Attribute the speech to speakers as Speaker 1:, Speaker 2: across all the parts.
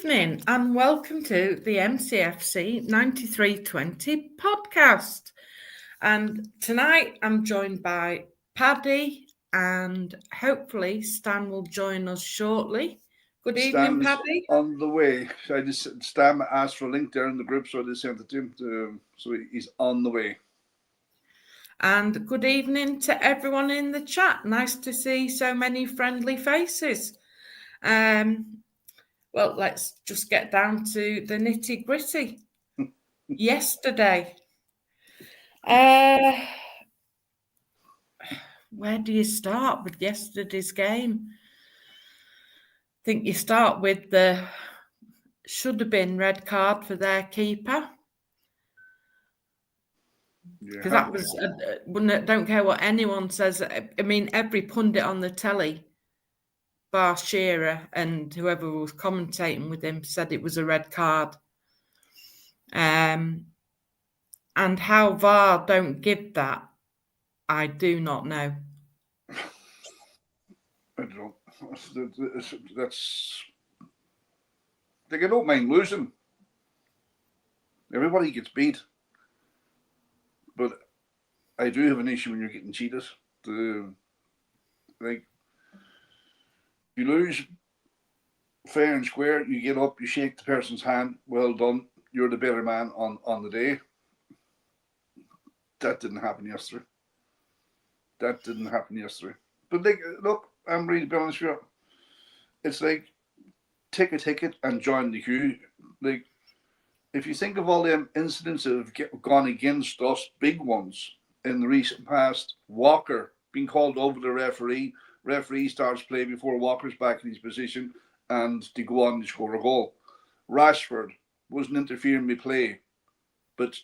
Speaker 1: evening and welcome to the MCFC 9320 podcast. And tonight I'm joined by Paddy and hopefully Stan will join us shortly. Good evening,
Speaker 2: Stan's
Speaker 1: Paddy.
Speaker 2: on the way. Stan asked for a link there in the group, so I just sent it to him. So he's on the way.
Speaker 1: And good evening to everyone in the chat. Nice to see so many friendly faces. Well, let's just get down to the nitty gritty. Yesterday, where do you start with yesterday's game? I think you start with the should have been red card for their keeper. Because that was, don't care what anyone says. I mean, every pundit on the telly, bar Shearer and whoever was commentating with him, said it was a red card. And how VAR don't give that, I do not know.
Speaker 2: I don't know. They don't mind losing. Everybody gets beat. But I do have an issue when you're getting cheated. You lose fair and square, you get up, you shake the person's hand, well done, you're the better man on the day. That didn't happen yesterday. But look, I'm really be honest with you. It's like take a ticket and join the queue. Like, if you think of all them incidents that have gone against us, big ones in the recent past, Walker being called over the referee starts play before Walker's back in his position and they go on to score a goal. Rashford wasn't interfering with play, but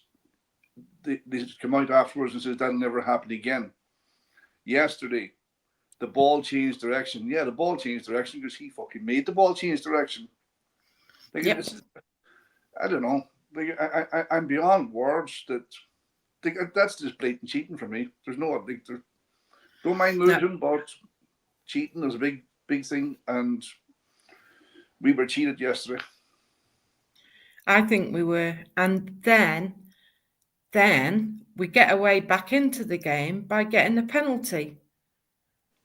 Speaker 2: they come out afterwards and says that'll never happen again. Yesterday, the ball changed direction. Yeah, the ball changed direction because he fucking made the ball change direction.
Speaker 1: Yep.
Speaker 2: I don't know. I'm beyond words. That's just blatant cheating for me. There's no don't mind losing, but cheating is a big thing, and we were cheated yesterday.
Speaker 1: I think we were, and then we get away back into the game by getting a penalty,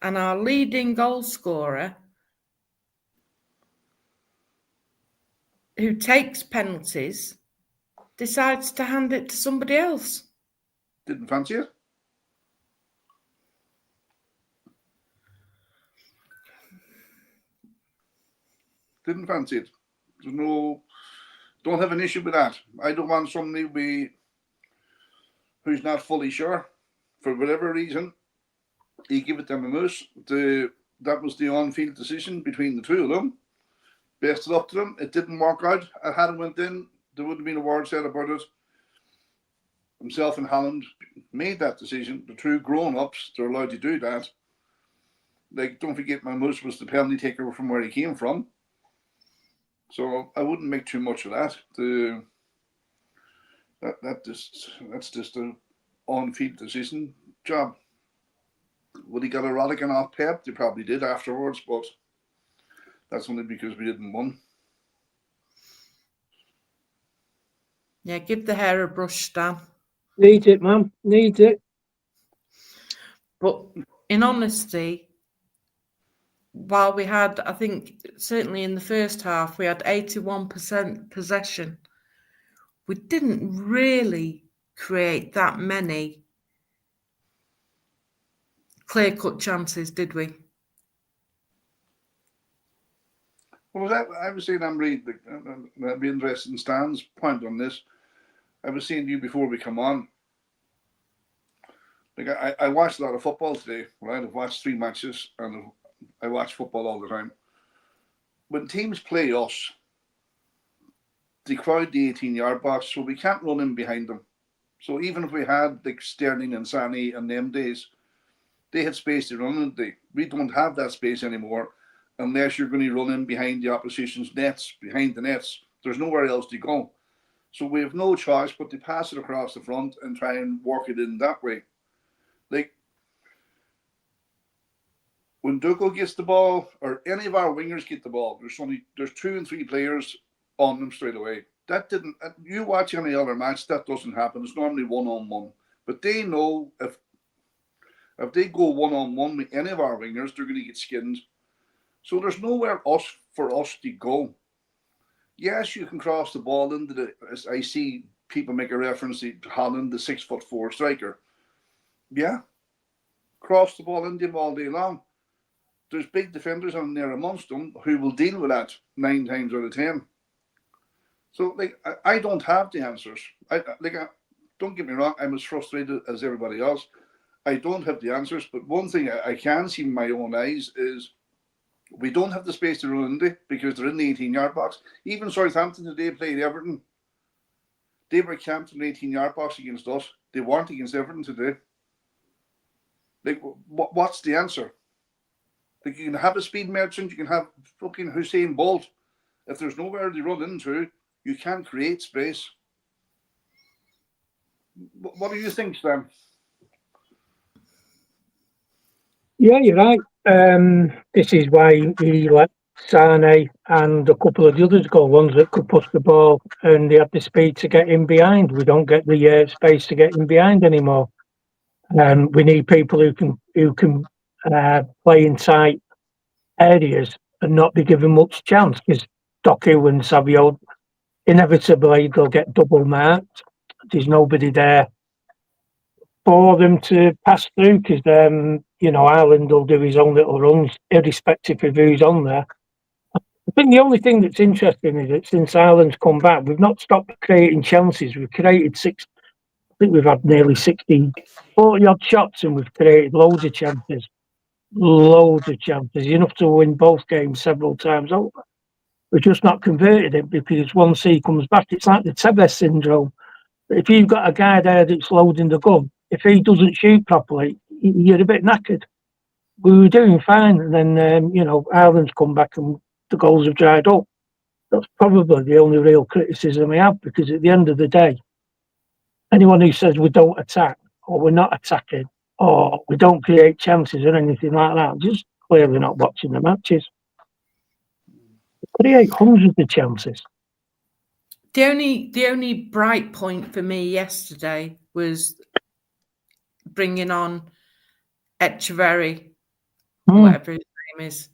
Speaker 1: and our leading goal scorer, who takes penalties, decides to hand it to somebody else.
Speaker 2: Didn't fancy it? Didn't fancy it. Don't have an issue with that. I don't want somebody who's not fully sure. For whatever reason, he give it them a miss. That was the on-field decision between the two of them. Best of luck to them. It didn't work out. Had it went in, there wouldn't have been a word said about it. Himself and Haaland made that decision. The two grown-ups, they're allowed to do that. Like, don't forget, Mamouche was the penalty taker from where he came from. So I wouldn't make too much of that. That's just an on-field decision job. Would he got a rollicking off Pep? They probably did afterwards, but that's only because we didn't win.
Speaker 1: Yeah, give the hair a brush, Stan.
Speaker 3: Needs it, Mum. Needs it.
Speaker 1: But in honesty, while we had, I think, certainly in the first half, we had 81% possession, we didn't really create that many clear-cut chances, did we?
Speaker 2: Well, I was saying, I'd be interested in Stan's point on this. I was saying to you before we come on, like I watched a lot of football today, right? I've watched 3 matches and I watch football all the time. When teams play us, they crowd the 18-yard box, so we can't run in behind them. So even if we had like Sterling and Sané and them days, they had space to run in. We don't have that space anymore unless you're going to run in behind the opposition's nets, behind the nets. There's nowhere else to go. So we have no choice but to pass it across the front and try and work it in that way. Like, when Dougal gets the ball, or any of our wingers get the ball, there's 2 and 3 players on them straight away. That didn't. You watch any other match, that doesn't happen. It's normally 1-on-1. But they know if they go 1-on-1 with any of our wingers, they're going to get skinned. So there's nowhere for us to go. Yes, you can cross the ball into the. As I see people make a reference to Haaland, the 6'4" striker. Yeah, cross the ball into him all day long. There's big defenders on there amongst them who will deal with that 9 times out of 10. So, I don't have the answers. Don't get me wrong, I'm as frustrated as everybody else. I don't have the answers, but one thing I can see with my own eyes is we don't have the space to run into because they're in the 18-yard box. Even Southampton today played Everton. They were camped in the 18-yard box against us. They weren't against Everton today. What's the answer? You can have a speed merchant, you can have fucking Usain Bolt. If there's nowhere to run into, you can't create space. What do you think, Stan?
Speaker 3: Yeah, you're right. This is why he let Sane and a couple of the others go, ones that could push the ball and they have the speed to get in behind. We don't get the space to get in behind anymore. We need people who can play in tight areas and not be given much chance, because Doku and Savio, inevitably they'll get double marked. There's nobody there for them to pass through, because Haaland will do his own little runs irrespective of who's on there. I think the only thing that's interesting is that since Haaland's come back, we've not stopped creating chances. We've created I think we've had nearly 40 odd shots, and we've created loads of chances. Enough to win both games several times over. We're just not converted it, because once he comes back, it's like the Tevez syndrome. If you've got a guy there that's loading the gun, if he doesn't shoot properly, you're a bit knackered. We were doing fine, and then Haaland's come back and the goals have dried up. That's probably the only real criticism I have, because at the end of the day, anyone who says we don't attack, or we're not attacking, or we don't create chances or anything like that, just clearly not watching the matches. We create hundreds of chances.
Speaker 1: The only bright point for me yesterday was bringing on Echeverry, whatever his name is.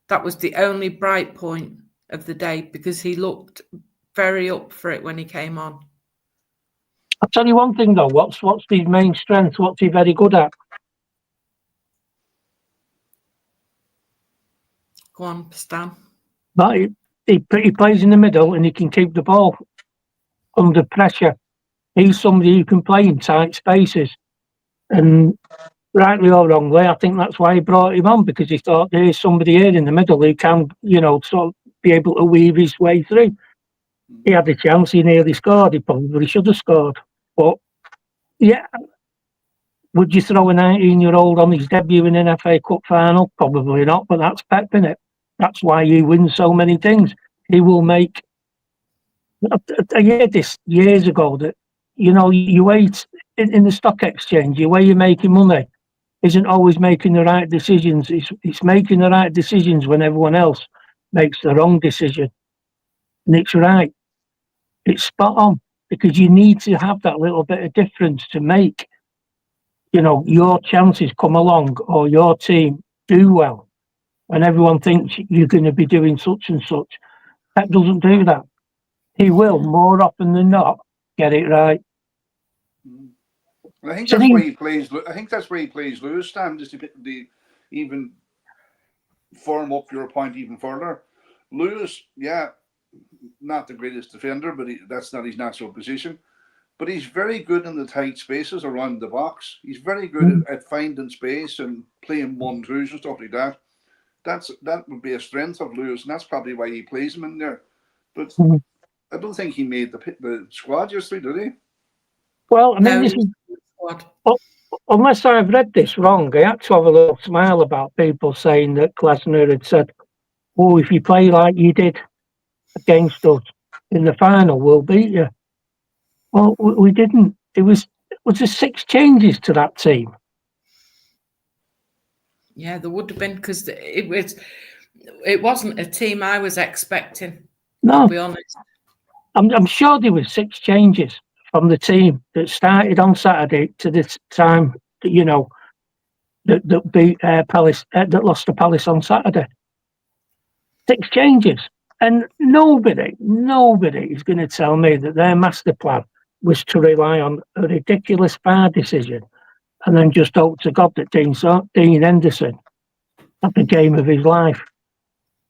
Speaker 1: That was the only bright point of the day, because he looked very up for it when he came on.
Speaker 3: I'll tell you one thing though, what's his main strength? What's he very good at?
Speaker 1: Go on, Stan.
Speaker 3: But he plays in the middle and he can keep the ball under pressure. He's somebody who can play in tight spaces. And rightly or wrongly, I think that's why he brought him on, because he thought there's somebody here in the middle who can, sort of be able to weave his way through. He had a chance, he nearly scored, he probably should have scored. But, yeah, would you throw a 19-year-old on his debut in an FA Cup final? Probably not, but that's Pep, innit? That's why he wins so many things. He will make... I heard this years ago that, you wait in the stock exchange, the way you're making money isn't always making the right decisions. It's making the right decisions when everyone else makes the wrong decision. And it's right. It's spot on, because you need to have that little bit of difference to make, your chances come along or your team do well. And everyone thinks you're going to be doing such and such. Pep doesn't do that. He will, more often than not, get it right.
Speaker 2: I think that's why he plays. I think that's why he plays Lewis, Stan, just to even firm up your point even further. Lewis, yeah, not the greatest defender, but that's not his natural position. But he's very good in the tight spaces around the box. He's very good at finding space and playing 1-2s and stuff like that. That would be a strength of Lewis, and that's probably why he plays him in there. But I don't think he made the squad yesterday, did he?
Speaker 3: Well, I mean, this is, unless I've read this wrong, I had to have a little smile about people saying that Glasner had said, "Oh, if you play like you did against us in the final, we'll beat you." Well, we didn't. Was there 6 changes to that team?
Speaker 1: Yeah, there would have been, because it wasn't a team I was expecting.
Speaker 3: No,
Speaker 1: I'll be honest.
Speaker 3: I'm sure there was 6 changes from the team that started on Saturday to this time. That beat Palace, that lost to Palace on Saturday. 6 changes, and nobody is going to tell me that their master plan was to rely on a ridiculous VAR decision and then just hope to God that Dean Henderson had the game of his life,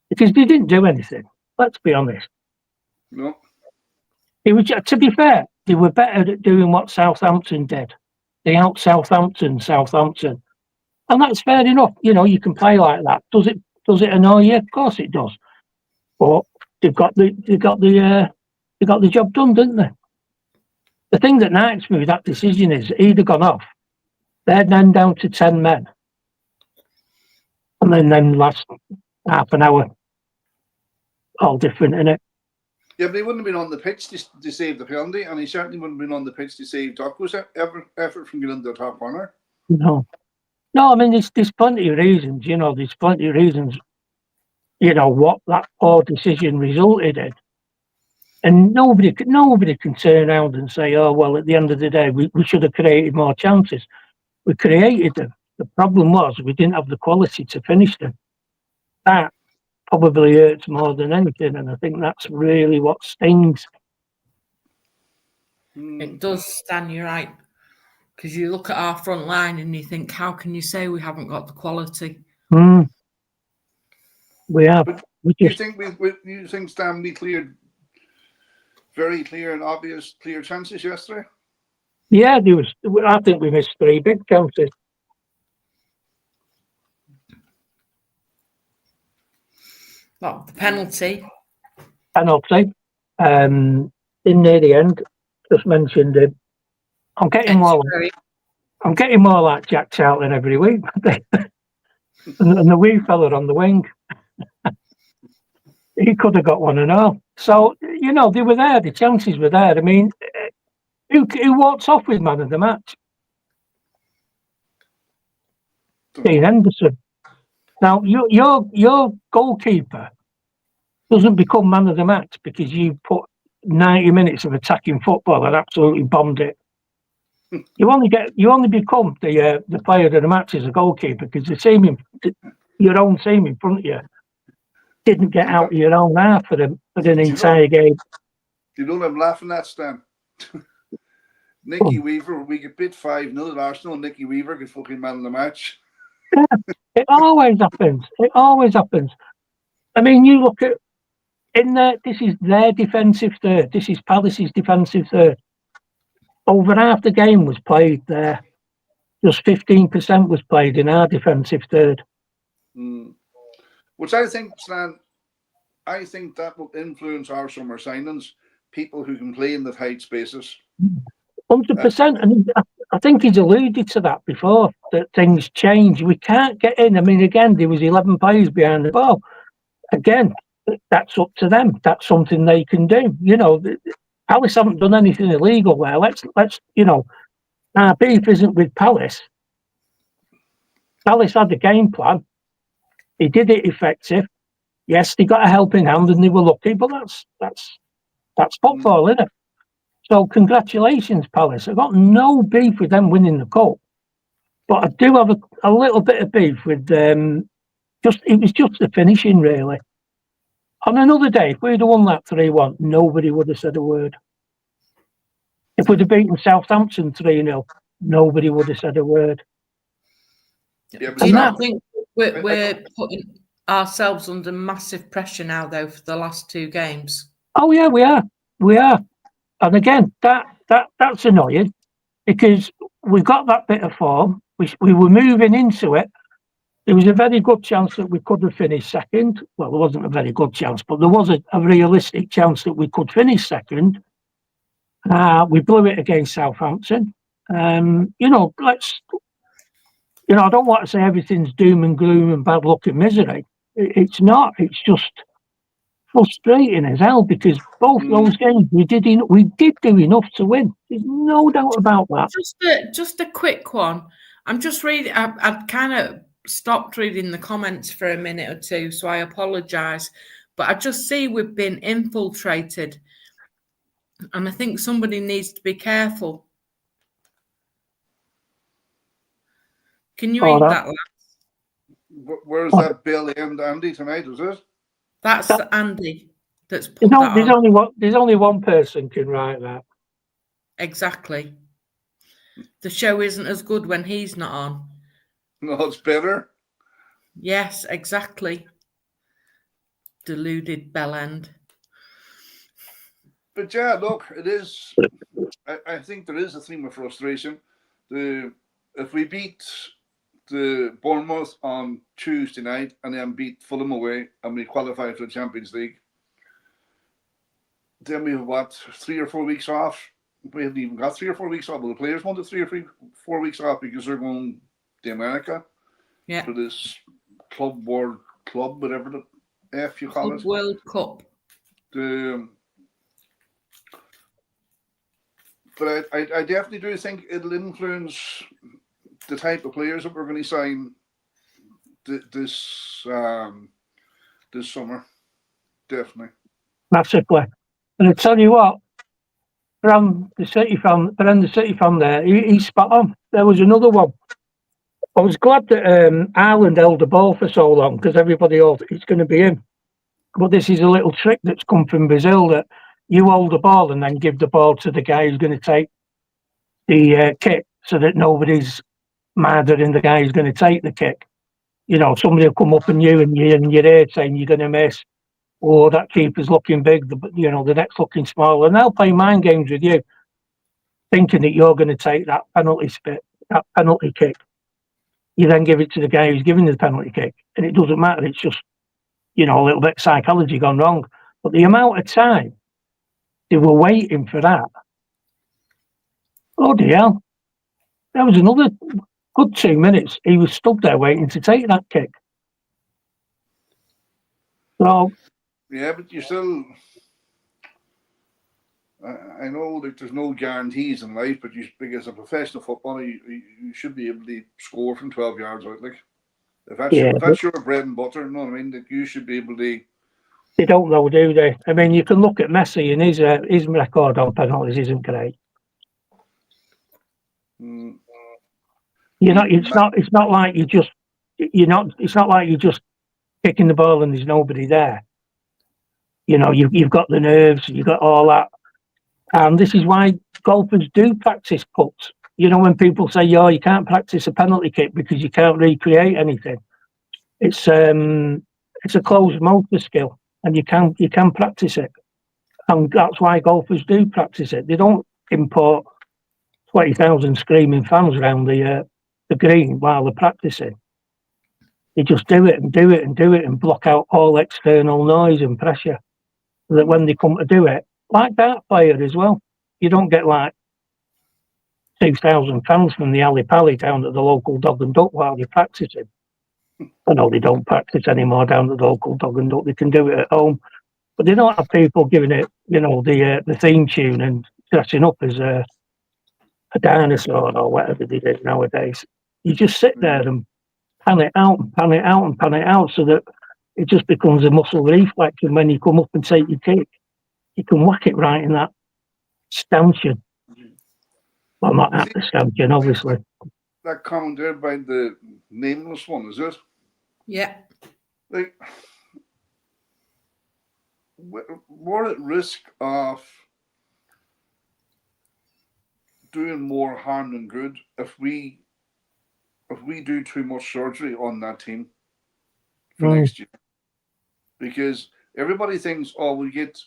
Speaker 3: because they didn't do anything. Let's be honest.
Speaker 2: No.
Speaker 3: It was, to be fair, they were better at doing what Southampton did. They out Southampton, and that's fair enough. You can play like that. Does it annoy you? Of course it does. But they got the job done, didn't they? The thing that nights me with that decision is he'd have gone off. They're then down to 10 men, and then last half an hour, all different, innit?
Speaker 2: Yeah, but he wouldn't have been on the pitch to save the penalty, and he certainly wouldn't have been on the pitch to save Docko's effort from getting into the top corner.
Speaker 3: No, I mean, there's plenty of reasons, there's plenty of reasons, what that poor decision resulted in. And nobody can turn around and say, oh, well, at the end of the day, we should have created more chances. We created them. The problem was we didn't have the quality to finish them. That probably hurts more than anything, and I think that's really what stings.
Speaker 1: It does, Stan, you're right. Because you look at our front line and you think, how can you say we haven't got the quality?
Speaker 3: We have.
Speaker 2: But you think Stan, we cleared very clear and obvious clear chances yesterday?
Speaker 3: Yeah, I think we missed 3 big chances.
Speaker 1: Well, the penalty.
Speaker 3: In near the end, just mentioned him. I'm getting more like Jack Charlton every week. and the wee fella on the wing, he could have got one and all. So, they were there. The chances were there. I mean, who walks off with man of the match? Dean Henderson. Now, your goalkeeper doesn't become man of the match because you put 90 minutes of attacking football and absolutely bombed it. You only become the player of the match as a goalkeeper because your own team in front of you didn't get out of your own half for an entire game.
Speaker 2: You know what I'm laughing at, Stan? Nicky Weaver, we get beat 5-0 at Arsenal, Nicky Weaver gets fucking man of the match.
Speaker 3: Yeah, it always happens. I mean, you look at this is their defensive third. This is Palace's defensive third. Over half the game was played there. Just 15% was played in our defensive third.
Speaker 2: Which I think, Stan, that will influence our summer signings. People who can play in the tight spaces.
Speaker 3: 100%. And I think he's alluded to that before, that things change. We can't get in. I mean, again, there was 11 players behind the ball. Again, that's up to them. That's something they can do. Palace haven't done anything illegal there. Let's our beef isn't with Palace. Palace had a game plan. They did it effective. Yes, they got a helping hand and they were lucky, but that's football, isn't it? So congratulations, Palace. I've got no beef with them winning the cup, but I do have a little bit of beef with them. It was just the finishing, really. On another day, if we'd have won that 3-1, nobody would have said a word. If we'd have beaten Southampton 3-0, nobody would have said a word.
Speaker 1: Yeah, do you not think we're putting ourselves under massive pressure now, though, for the last 2 games?
Speaker 3: Oh yeah, we are. And again, that's annoying because we got that bit of form. We were moving into it. There was a very good chance that we could have finished second. Well, there wasn't a very good chance, but there was a realistic chance that we could finish second. We blew it against Southampton. I don't want to say everything's doom and gloom and bad luck and misery. It's not. It's just frustrating as hell because both those games we did do enough to win. There's no doubt about that.
Speaker 1: Just a quick one. I'm just reading. I've kind of stopped reading the comments for a minute or two, so I apologise. But I just see we've been infiltrated, and I think somebody needs to be careful. Can you read that?
Speaker 2: Where's that Bill and Andy tonight? Is it?
Speaker 1: That's Andy. That's put that on.
Speaker 3: There's only one person can write that.
Speaker 1: Exactly. The show isn't as good when he's not on.
Speaker 2: No, it's better.
Speaker 1: Yes, exactly. Deluded bellend.
Speaker 2: But yeah, look, it is. I think there is a theme of frustration. If we beat the Bournemouth on Tuesday night and then beat Fulham away and we qualify for the Champions League, then we have 3 or 4 weeks off. We haven't even got 3 or 4 weeks off. Well, the players wanted 3 or 4 weeks off because they're going to America for this World Club, whatever the F you call it.
Speaker 1: World Cup.
Speaker 2: But I definitely do think it'll influence the type of players that we're going to sign this summer. Definitely.
Speaker 3: Massively. And I tell you what, from the City fan there, he's spot on. There was another one. I was glad that Haaland held the ball for so long because everybody thought it's going to be him. But this is a little trick that's come from Brazil, that you hold the ball and then give the ball to the guy who's going to take the kick, so that nobody's madder than the guy who's going to take the kick. You know, somebody will come up on you and you're in your ear saying you're going to miss, or that keeper's looking big, the next looking small, and they'll play mind games with you, thinking that you're going to take that penalty kick. You then give it to the guy who's giving the penalty kick, and it doesn't matter. It's just, a little bit of psychology gone wrong. But the amount of time they were waiting for that, bloody hell! There was another good 2 minutes. He was stood there waiting to take that kick. So.
Speaker 2: Yeah, but you still. I know that there's no guarantees in life, but as a professional footballer, you should be able to score from 12 yards out. Like, if that's your bread and butter, you know what I mean? That you should be able to.
Speaker 3: They don't know, do they? I mean, you can look at Messi, and his record on penalties isn't great. It's not like you're just kicking the ball and there's nobody there. You've got the nerves, you've got all that. And this is why golfers do practice putts. When people say, you can't practice a penalty kick because you can't recreate anything. It's a closed motor skill, and you can practice it. And that's why golfers do practice it. They don't import 20,000 screaming fans around the green while they're practicing. They just do it and do it and do it and block out all external noise and pressure, so that when they come to do it, like that player as well, you don't get like 2,000 fans from the alley pally down at the local dog and duck while you're practicing. I know they don't practice anymore down at the local dog and duck. They can do it at home, but they don't have people giving it, the theme tune and dressing up as a dinosaur or whatever they do nowadays. You just sit there and pan it out and pan it out and pan it out, so that it just becomes a muscle reflex. And when you come up and take your kick, you can whack it right in that stanchion. Well, not at the stanchion, obviously.
Speaker 2: That comment there by the nameless one, is it?
Speaker 1: Yeah.
Speaker 2: Like, we're at risk of doing more harm than good if we do too much surgery on that team for next year. Because everybody thinks, we get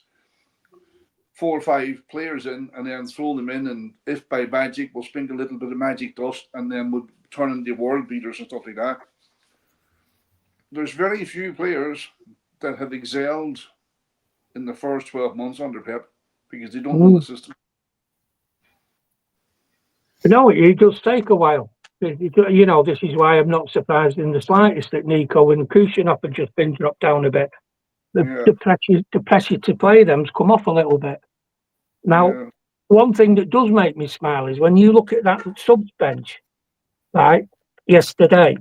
Speaker 2: 4 or 5 players in and then throw them in, and if by magic we'll sprinkle a little bit of magic dust and then we'll turn into world beaters and stuff like that. There's very few players that have excelled in the first 12 months under Pep because they don't know the system.
Speaker 3: No, it does take a while. This is why I'm not surprised in the slightest that Nico and Kushinoff have just been dropped down a bit. The pressure to play them's come off a little bit. Now, one thing that does make me smile is when you look at that subs bench, right, yesterday,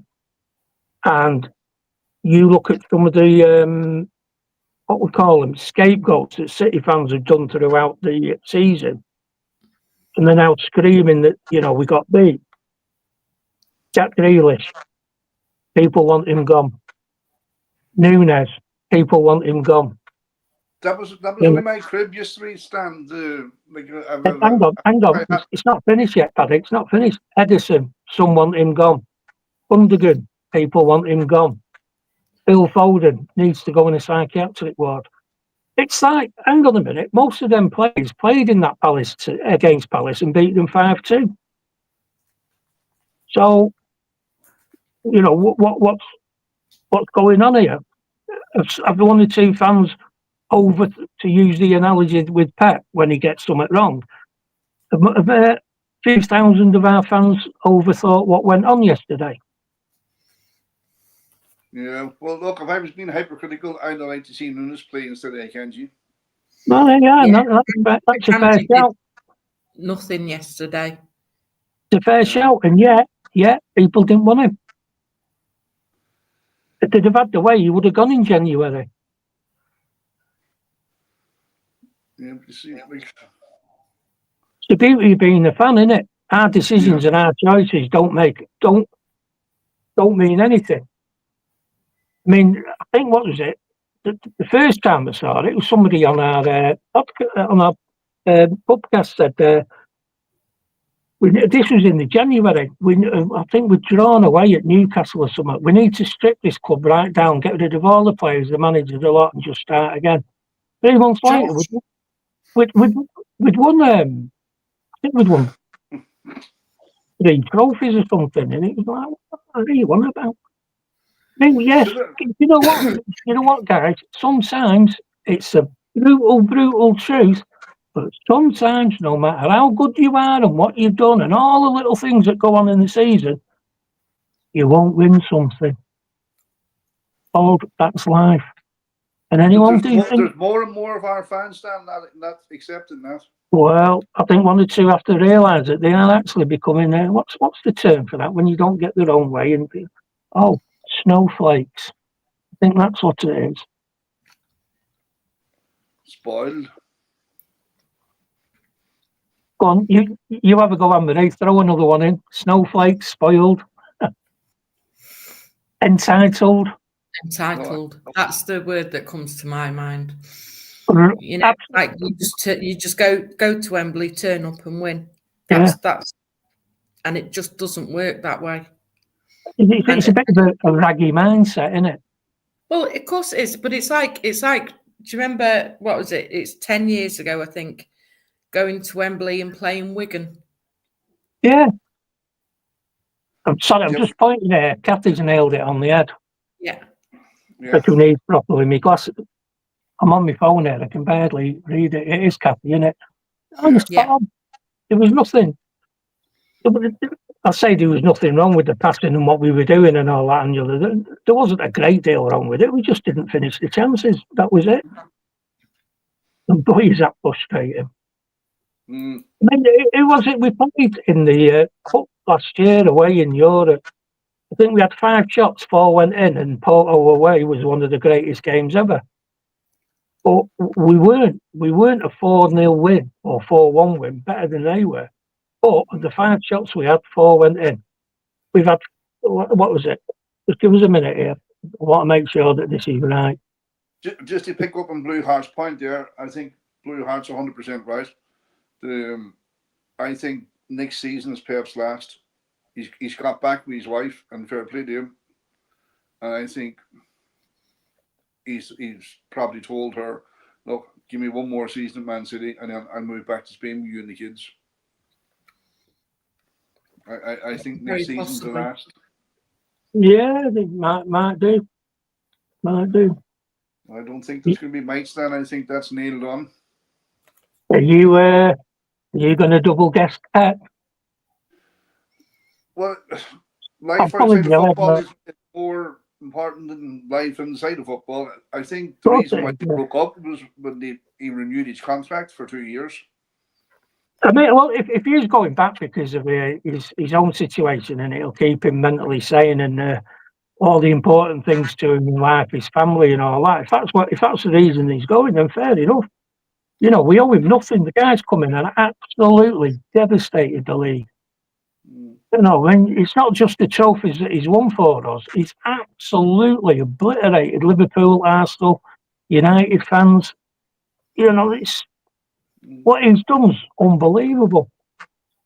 Speaker 3: And you look at some of the, what we call them, scapegoats that City fans have done throughout the season, and they're now screaming that, we got beat. Jack Grealish, people want him gone. Nunes, people want him gone.
Speaker 2: That was only my crib yesterday, Stan.
Speaker 3: Hang on. It's not finished yet, Paddy. It's not finished. Edison, some want him gone. Gundogan, people want him gone. Phil Foden needs to go in a psychiatric ward. It's like, hang on a minute, most of them players played in that against Palace and beat them 5-2. So, what's going on here? Have one or two fans over, to use the analogy with Pep when he gets something wrong? Have a few thousand of our fans overthought what went on yesterday?
Speaker 2: Yeah, well, look, if I was being hypercritical, I'd like to see Nunes play instead of Akanji.
Speaker 3: No, that's a fair shout.
Speaker 1: Nothing yesterday.
Speaker 3: It's a fair shout, and yet people didn't want him. If they'd have had the way, he would have gone in January.
Speaker 2: Yeah, you see,
Speaker 3: It's the beauty of being a fan, isn't it? Our decisions and our choices don't mean anything. I mean, I think, what was it? The first time I saw it, was somebody on our PUBcasr said, this was in the January. I think we'd drawn away at Newcastle or something. We need to strip this club right down, get rid of all the players, the managers, a lot, and just start again. 3 months later, we'd won. I think we'd won 3 trophies or something, and it was like, what are you on about? I mean, yes, you know what, guys? Sometimes it's a brutal truth, but sometimes, no matter how good you are and what you've done and all the little things that go on in the season, you won't win something. Oh, that's life. And anyone
Speaker 2: there's more and more of our fans, Stan, not accepting that.
Speaker 3: Well, I think 1 or 2 have to realise that they are actually becoming what's the term for that when you don't get their own way and snowflakes. I think that's what it is.
Speaker 2: Spoiled.
Speaker 3: Go on, you have a go, Anne-Marie. Throw another one in. Snowflakes, spoiled, entitled.
Speaker 1: Entitled. That's the word that comes to my mind. Like you just go to Wembley, turn up and win. That's, and it just doesn't work that way.
Speaker 3: It's a bit of a raggy mindset, isn't it?
Speaker 1: Well, of course it is, but it's like. Do you remember what was it? It's 10 years ago, I think, going to Wembley and playing Wigan.
Speaker 3: Yeah. I'm sorry, I'm just pointing there. Kathy's nailed it on the head.
Speaker 1: Yeah.
Speaker 3: I can read properly. My glasses. I'm on my phone here. I can barely read it. It is Kathy, isn't it? There was nothing. I say there was nothing wrong with the passing and what we were doing and all that. And there wasn't a great deal wrong with it. We just didn't finish the chances. That was it. And boy, is that frustrating. I mean, who was it we played in the cup last year away in Europe? I think we had 5 shots, 4 went in, and Porto away was one of the greatest games ever. But we weren't a 4-0 win or 4-1 win, better than they were. But the 5 shots we had, 4 went in. We've had, what was it? Just give us a minute here. I want to make sure that this is right.
Speaker 2: Just to pick up on Blue Heart's point there, I think Blue Heart's 100% right. I think next season is Pep's last. He's got back with his wife, and fair play to him. And I think he's probably told her, look, give me 1 more season at Man City, and then I'll move back to Spain with you and the kids. I think next season's the last.
Speaker 3: Yeah, they might do. Might do.
Speaker 2: I don't think there's going to be mates then. I think that's nailed on.
Speaker 3: Are you going to double guess Pep?
Speaker 2: Well, life outside of football is more important than life inside of football. I think the reason why he broke up was when he renewed his contract for 2 years.
Speaker 3: I mean, well, if he's going back because of his own situation, and it'll keep him mentally sane and all the important things to him in life, his family and all that. If that's the reason he's going, then fair enough. We owe him nothing. The guy's coming and absolutely devastated the league. And it's not just the trophies that he's won for us. He's absolutely obliterated Liverpool, Arsenal, United fans. It's what he's done is unbelievable.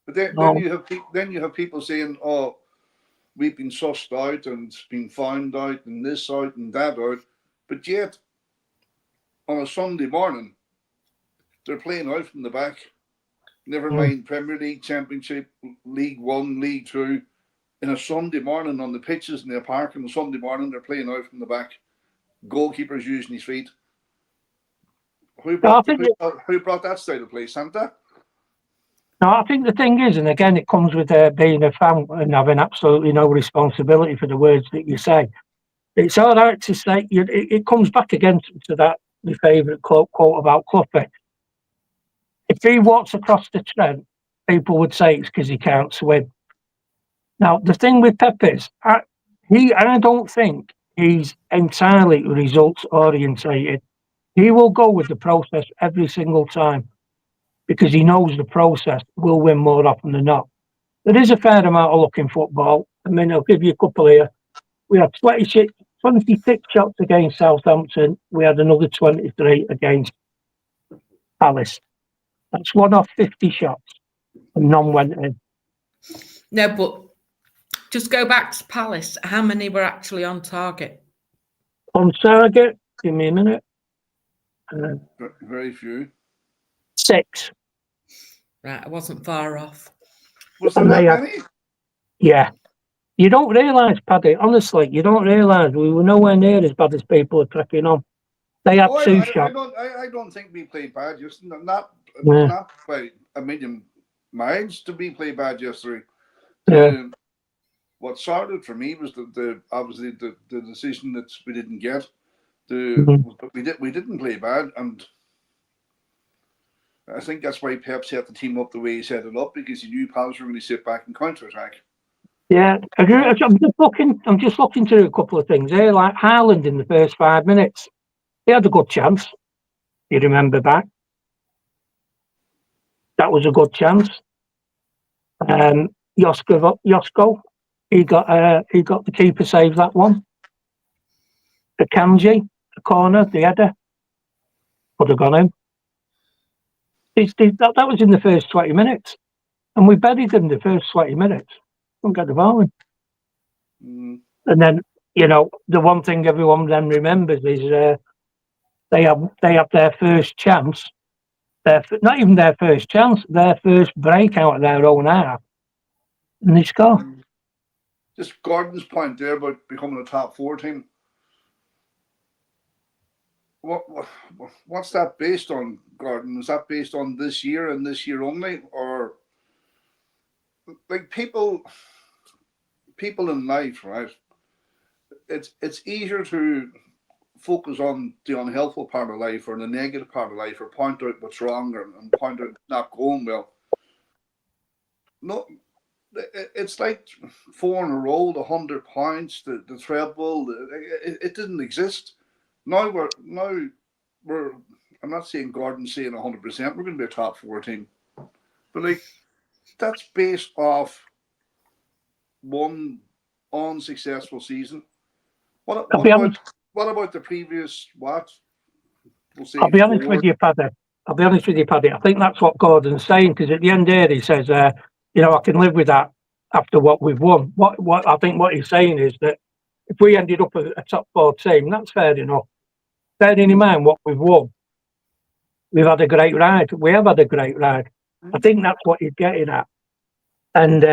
Speaker 2: But then you have people saying, "Oh, we've been sussed out and it's been found out and this out and that out," but yet on a Sunday morning they're playing out from the back. Never mind Premier League, Championship, League One, League Two. In a Sunday morning on the pitches in the park on a Sunday morning, they're playing out from the back. Goalkeeper's using his feet. Who brought that style of play, Santa?
Speaker 3: No, I think the thing is, and again, it comes with being a fan and having absolutely no responsibility for the words that you say. It's all right to say, it comes back again to that, my favourite quote about Cloughy. If he walks across the Trent, people would say it's because he can't swim. Now, the thing with Pep is, I don't think he's entirely results orientated. He will go with the process every single time because he knows the process will win more often than not. There is a fair amount of luck in football. I mean, I'll give you a couple here. We had 26 shots against Southampton. We had another 23 against Palace. That's 1 off 50 shots, and none went in.
Speaker 1: No, but just go back to Palace. How many were actually on target?
Speaker 3: On target, give me a minute.
Speaker 2: Very few.
Speaker 3: 6.
Speaker 1: Right, I wasn't far off.
Speaker 2: Was there that many?
Speaker 3: Yeah. You don't realise, Paddy, honestly, you don't realise we were nowhere near as bad as people are cracking on. They had 2 shots.
Speaker 2: I don't think we played bad yesterday. Not by a million miles to be played bad yesterday. What started for me was obviously the decision that we didn't get. We didn't play bad, and I think that's why Pep set the team up the way he set it up, because he knew Palace were going to sit back and counter attack.
Speaker 3: Yeah, I'm just looking through a couple of things here, like Haaland in the first 5 minutes. He had a good chance. You remember that? That was a good chance. Josko, he got the keeper save that one. The Kanji, the corner, the header, would have gone in. That was in the first 20 minutes, and we buried them the first 20 minutes. Don't get the ball in. And then the one thing everyone then remembers is they have their first chance. Not even their first chance, their first break out of their own half, and they score.
Speaker 2: Just Gordon's point there about becoming a top 4 team. What's that based on, Gordon? Is that based on this year and this year only, or like people in life, right? It's easier to focus on the unhelpful part of life or the negative part of life, or point out what's wrong and point out it's not going well. No, it's like 4 in a row, the 100 points, the treble. It didn't exist. Now we're. I'm not saying Gordon's saying 100%. We're going to be a top 4 team, but like that's based off one unsuccessful season. What about the previous?
Speaker 3: I'll be honest with you, Paddy. I think that's what Gordon's saying, because at the end there he says, I can live with that after what we've won. What I think what he's saying is that if we ended up a top 4 team, that's fair enough. Bearing in mind what we've won, we've had a great ride. We have had a great ride. I think that's what he's getting at. And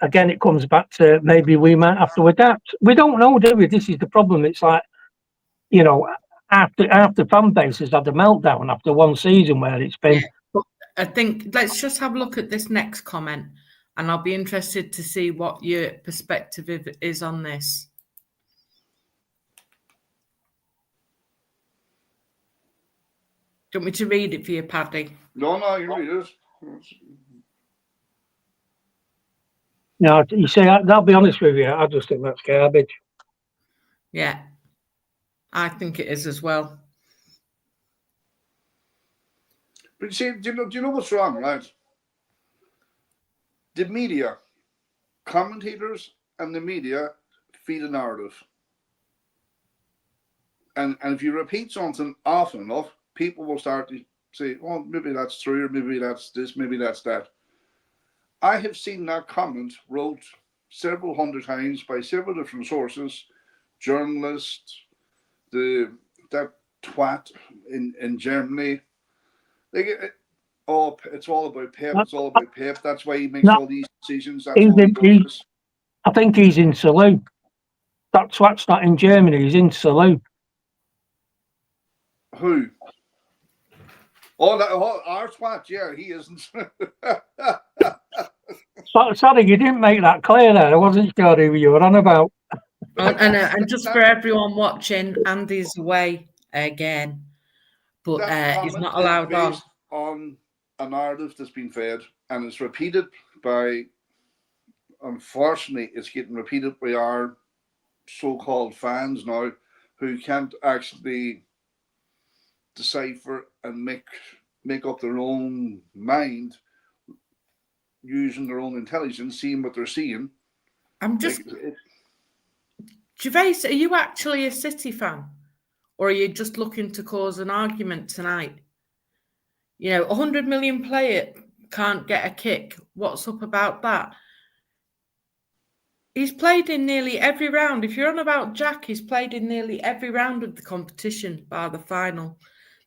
Speaker 3: again, it comes back to maybe we might have to adapt. We don't know, do we? This is the problem. It's like, after fan base has had a meltdown after one season where it's been.
Speaker 1: I think let's just have a look at this next comment, and I'll be interested to see what your perspective is on this. Do you want me to read it for you, Paddy?
Speaker 2: No, you read it.
Speaker 3: No, you see, I'll be honest with you, I just think that's garbage.
Speaker 1: Yeah, I think it is as well.
Speaker 2: But you see, do you know what's wrong, right? The media, commentators, and the media feed a narrative. And if you repeat something often enough, people will start to say, "Oh, maybe that's true, or maybe that's this, maybe that's that." I have seen that comment wrote several hundred times by several different sources, journalists, that twat in Germany. It's all about Pep. It's all about Pep. That's why he makes all these decisions. That's why he does this.
Speaker 3: I think he's in Saloon. That twat's not in Germany. He's in Saloon.
Speaker 2: Who? Our twat. Yeah, he isn't.
Speaker 3: Sorry, you didn't make that clear there. I wasn't sure who you were on about.
Speaker 1: And just for everyone watching, Andy's away again, but he's not allowed on.
Speaker 2: On a narrative that's been fed, and it's repeated by. Unfortunately, it's getting repeated by our so-called fans now, who can't actually decipher and make up their own mind using their own intelligence, seeing what they're seeing.
Speaker 1: I'm just Gervais, are you actually a City fan, or are you just looking to cause an argument tonight? You know, 100 million player can't get a kick. What's up about that? He's played in nearly every round. If you're on about Jack, he's played in nearly every round of the competition bar the final.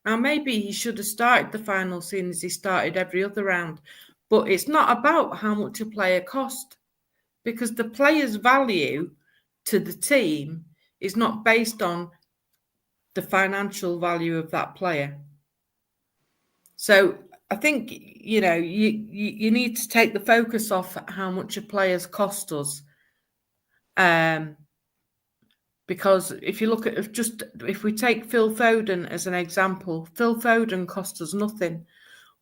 Speaker 1: Now, maybe he should have started the final, seeing as he started every other round. But it's not about how much a player cost, because the player's value to the team is not based on the financial value of that player. So I think, you know, you need to take the focus off how much a player's cost us. Because if you look at if we take Phil Foden as an example, Phil Foden cost us nothing,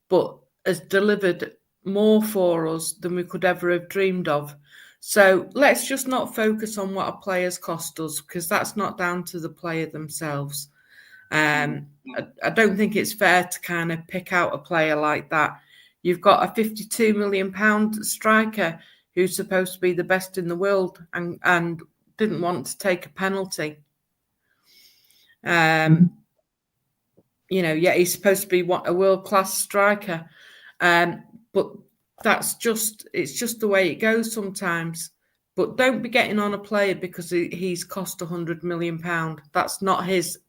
Speaker 1: but has delivered more for us than we could ever have dreamed of. So let's just not focus on what a player's cost us, because that's not down to the player themselves. I don't think it's fair to kind of pick out a player like that. You've got a £52 million striker who's supposed to be the best in the world and didn't want to take a penalty. You know, yet he's supposed to be a world-class striker. But it's just the way it goes sometimes. But don't be getting on a player because he's cost £100 million. That's not his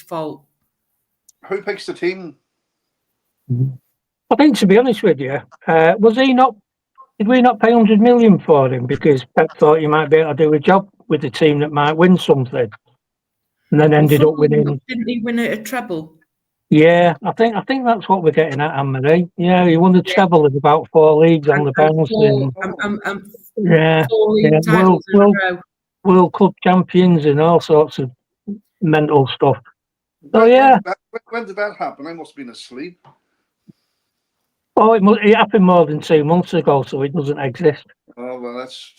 Speaker 1: fault.
Speaker 2: Who picks the team?
Speaker 3: I think, to be honest with you, did we not pay 100 million for him because Pep thought he might be able to do a job with a team that might win something, and then ended up winning?
Speaker 1: Didn't he win a treble?
Speaker 3: Yeah, I think that's what we're getting at, Anne-Marie. Yeah, he won the treble in about 4 leagues on the bounce. Four league titles in a row. World Cup champions and all sorts of mental stuff. So
Speaker 2: when did that happen? I must have been asleep.
Speaker 3: Oh, it happened more than 2 months ago, so it doesn't exist.
Speaker 2: Oh well, that's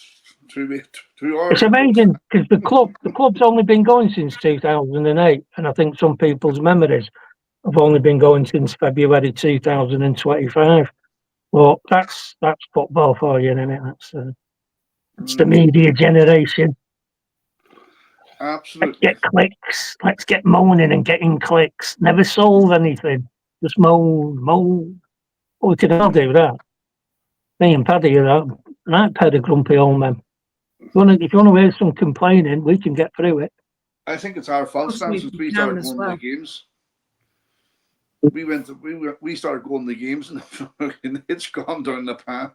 Speaker 2: 2 hours.
Speaker 3: It's amazing because the club's only been going since 2008, and I think some people's memories have only been going since February 2025. Well, that's football for you, isn't it? That's the media generation.
Speaker 2: Absolutely.
Speaker 3: Let's get clicks. Let's get moaning and getting clicks. Never solve anything. Just moan. Oh, we can all do that. Me and Paddy are right pair of grumpy old men. If you want to hear some complaining, we can get through it.
Speaker 2: I think it's our fault since we started going to the games. We started going to the games and it's gone down the pan.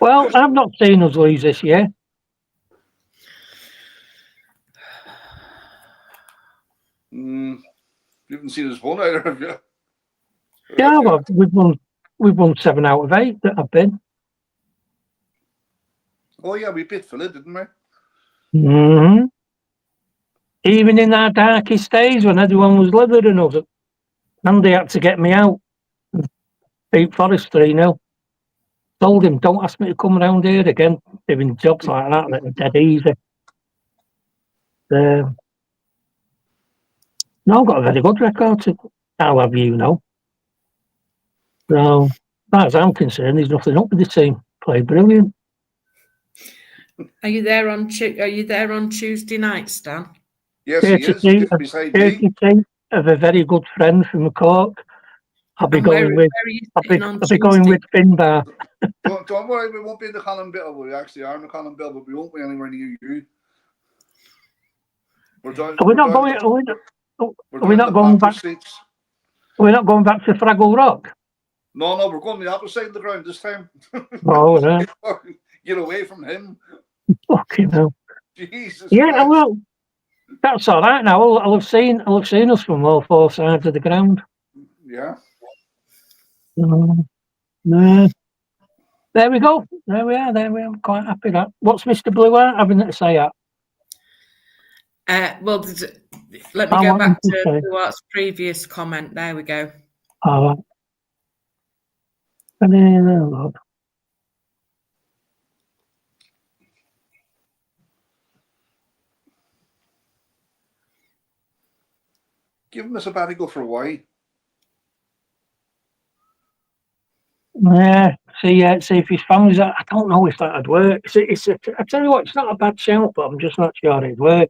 Speaker 3: Well, I've not seen us lose this year.
Speaker 2: You haven't seen us won either, have you?
Speaker 3: Yeah, well, we've won 7 out of 8 that I've been.
Speaker 2: Oh yeah, we beat Philly, didn't we?
Speaker 3: Mm-hmm. Even in our darkest days when everyone was livid us, Andy had to get me out. Beat Forest 3-0. Told him, don't ask me to come around here again. doing jobs like that that are dead easy. No, I've got a very good record. I'll have you know. So, as far as I'm concerned, there's nothing up with the team. Played brilliant.
Speaker 1: Are you there on Tuesday night, Stan?
Speaker 2: Yes, he is. He's beside me.
Speaker 3: Of a very good friend from Cork. I'll be going with. I'll be going with Finbar.
Speaker 2: Don't worry, we won't be in the Haaland Bill. We actually are in the Haaland Bill, but we won't be anywhere near you. We're not going back? Seats.
Speaker 3: We're not going back to Fraggle Rock.
Speaker 2: No, we're going to the opposite side of the ground this time.
Speaker 3: Oh, yeah.
Speaker 2: Get away from him.
Speaker 3: Fucking hell.
Speaker 2: Jesus.
Speaker 3: Yeah,
Speaker 2: Christ.
Speaker 3: well, that's all right now. I'll have seen us from all four sides of the ground.
Speaker 2: Yeah.
Speaker 3: No. There we go. There we are. I'm quite happy that. What's Mr. Blue Art having to say that?
Speaker 1: Well, let me go back to Blue Art's previous comment. There we go.
Speaker 3: All right.
Speaker 2: Give him a sabbatical for a while.
Speaker 3: Yeah, see if his family's. I don't know if that'd work. I tell you what, it's not a bad shout, but I'm just not sure it'd work.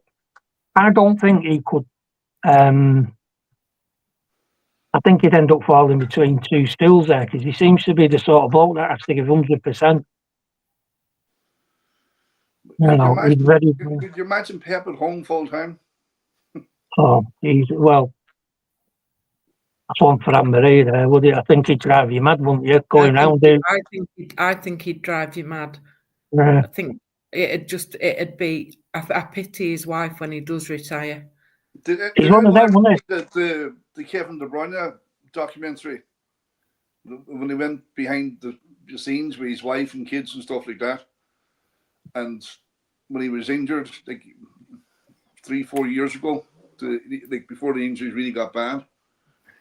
Speaker 3: I don't think he could. I think he'd end up falling between two stools there because he seems to be the sort of bloke that has to give 100%. He's ready.
Speaker 2: Could you imagine Pep at home full time?
Speaker 3: Oh, well. That's one for Anne-Marie there, would it? I think he'd drive you mad, wouldn't you? Going round there.
Speaker 1: I think he'd drive you mad.
Speaker 3: Yeah.
Speaker 1: I think it'd be. I pity his wife when he does retire.
Speaker 3: He's one of them, wasn't
Speaker 2: he? The Kevin De Bruyne documentary, when he went behind the scenes with his wife and kids and stuff like that, and when he was injured, like 3-4 years ago, before the injuries really got bad.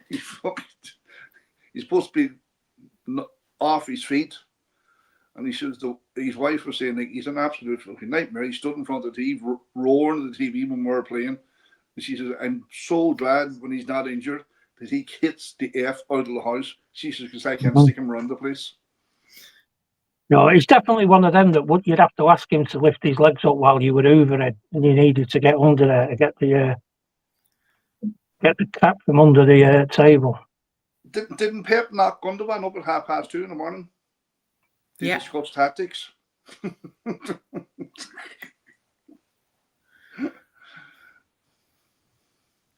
Speaker 2: He's supposed to be off his feet, and his wife was saying he's an absolute fucking nightmare. He stood in front of the TV, roaring at the TV when we were playing. And she says, "I'm so glad when he's not injured that he hits the F out of the house." She says, "Because I can't stick him around the place."
Speaker 3: No, he's definitely one of them that you'd have to ask him to lift his legs up while you were hoovering, and you needed to get under there to get the cap from under the table.
Speaker 2: Didn't Pep knock Gundogan up at 2:30 in the morning? Did he discuss tactics?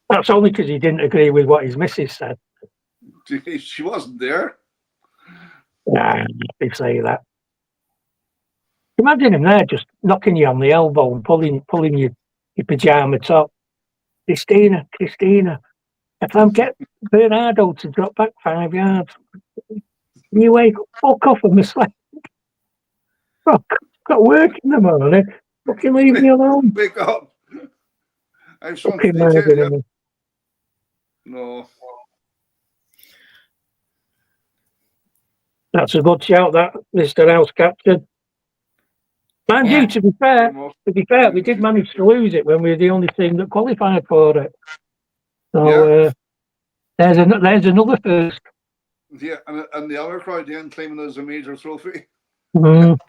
Speaker 3: That's only because he didn't agree with what his missus said.
Speaker 2: She wasn't there.
Speaker 3: Nah, they say that. Imagine him there just knocking you on the elbow and pulling your pyjama top. Christina, if I get Bernardo to drop back 5 yards, you wake up, fuck off and sleep. Fuck, got work in the morning. Fucking leave me alone.
Speaker 2: Wake up. I've something to tell you. No.
Speaker 3: That's a good shout, that, Mr. House Captain. Mind you, to be fair, we did manage to lose it when we were the only team that qualified for it. So there's another first.
Speaker 2: Yeah, and the other crowd then claiming it as a major trophy.
Speaker 3: Mm.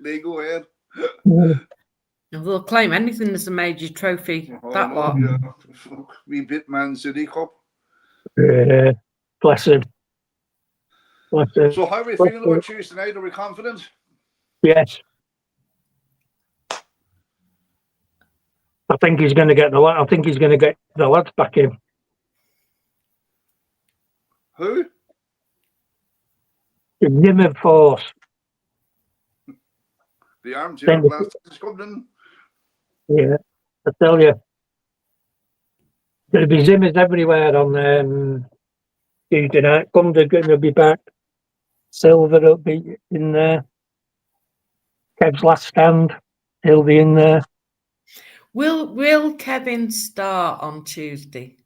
Speaker 2: They go ahead.
Speaker 1: They'll claim anything as a major trophy.
Speaker 2: We bit Man City Cup.
Speaker 3: Bless him.
Speaker 2: So how are we feeling about Tuesday night? Are we confident?
Speaker 3: Yes. I think he's going to get the lads back in.
Speaker 2: Who?
Speaker 3: The Zimmer force.
Speaker 2: The armchair blast is coming in.
Speaker 3: Yeah, I tell you. There'll be Zimmers everywhere on Tuesday night. Gum's going to be back. Silver will be in there. Kev's last stand. He'll be in there.
Speaker 1: Will Kevin start on Tuesday?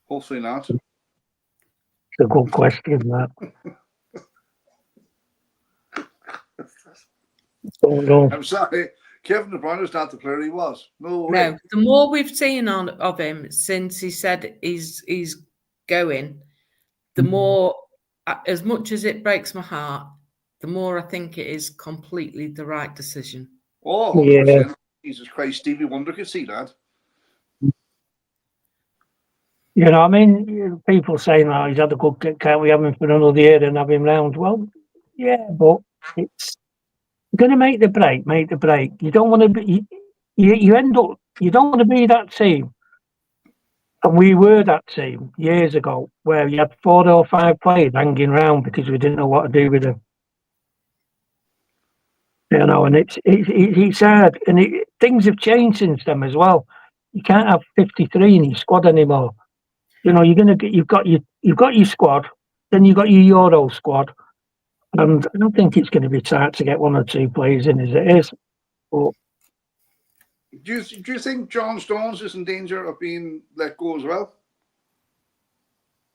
Speaker 2: Hopefully not.
Speaker 3: It's a good question, that. Don't know.
Speaker 2: I'm sorry. Kevin De Bruyne is not the player he was. No way.
Speaker 1: No, the more we've seen of him since he said he's going, the more, as much as it breaks my heart, the more I think it is completely the right decision.
Speaker 2: Oh, 100%. Jesus Christ, Stevie Wonder could see that.
Speaker 3: You know, I mean, people saying, "Oh, he's had a good kick. Can't we have him for another year and have him round?" Well, yeah, but it's going to make the break. Make the break. You don't want to be. You end up. You don't want to be that team. And we were that team years ago, where you had 4 or 5 players hanging around because we didn't know what to do with them. You know, and it's hard, and things have changed since then as well. You can't have 53 in your squad anymore. You know, you've got your squad, then you've got your Euro squad, and I don't think it's going to be tight to get 1 or 2 players in as it is. But
Speaker 2: Do you think John Stones is in danger of being let go as well?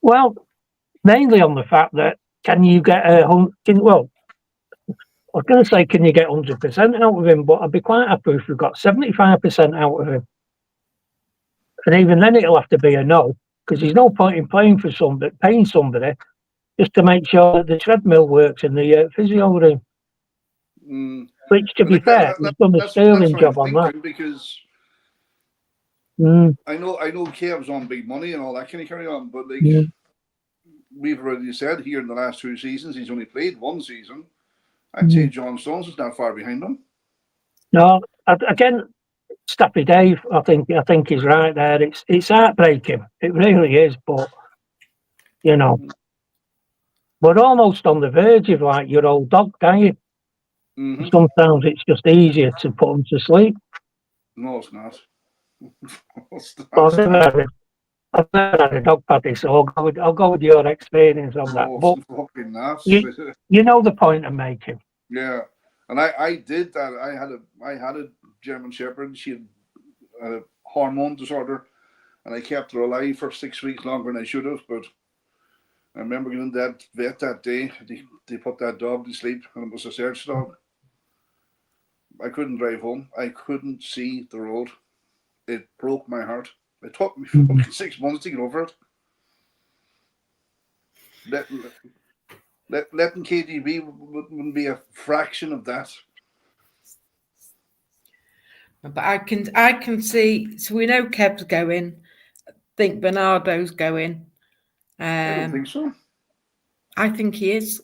Speaker 3: well, mainly on the fact that can you get I was going to say, can you get 100% out of him? But I'd be quite happy if we've got 75% out of him. And even then, it'll have to be a no, because there's no point in paying somebody just to make sure that the treadmill works in the physio room. Which, to be fair, he's done a sterling job on that.
Speaker 2: Because I know Kev's on big money and all that kind of carry on, but we've already said here in the last 2 seasons, he's only played 1 season. I'd say John Stones is not far behind him. No,
Speaker 3: again, Staffy Dave, I think he's right there. It's heartbreaking. It really is, but you know, we're almost on the verge of like your old dog, don't you? Sometimes it's just easier to put them to sleep.
Speaker 2: No, it's not.
Speaker 3: I've never had a dog, Paddy, so I'll go with your experience on that. But
Speaker 2: fucking nuts.
Speaker 3: You know the point I'm making.
Speaker 2: Yeah, and I did that. I had a German Shepherd. She had a hormone disorder, and I kept her alive for 6 weeks longer than I should have. But I remember going to that vet that day. They put that dog to sleep, and it was a search dog. I couldn't drive home. I couldn't see the road. It broke my heart. It took me 6 months to get over it. Letting KDB wouldn't be a fraction of that.
Speaker 1: But I can see. So we know Kev's going. I think Bernardo's going.
Speaker 2: I don't think so.
Speaker 1: I think he is.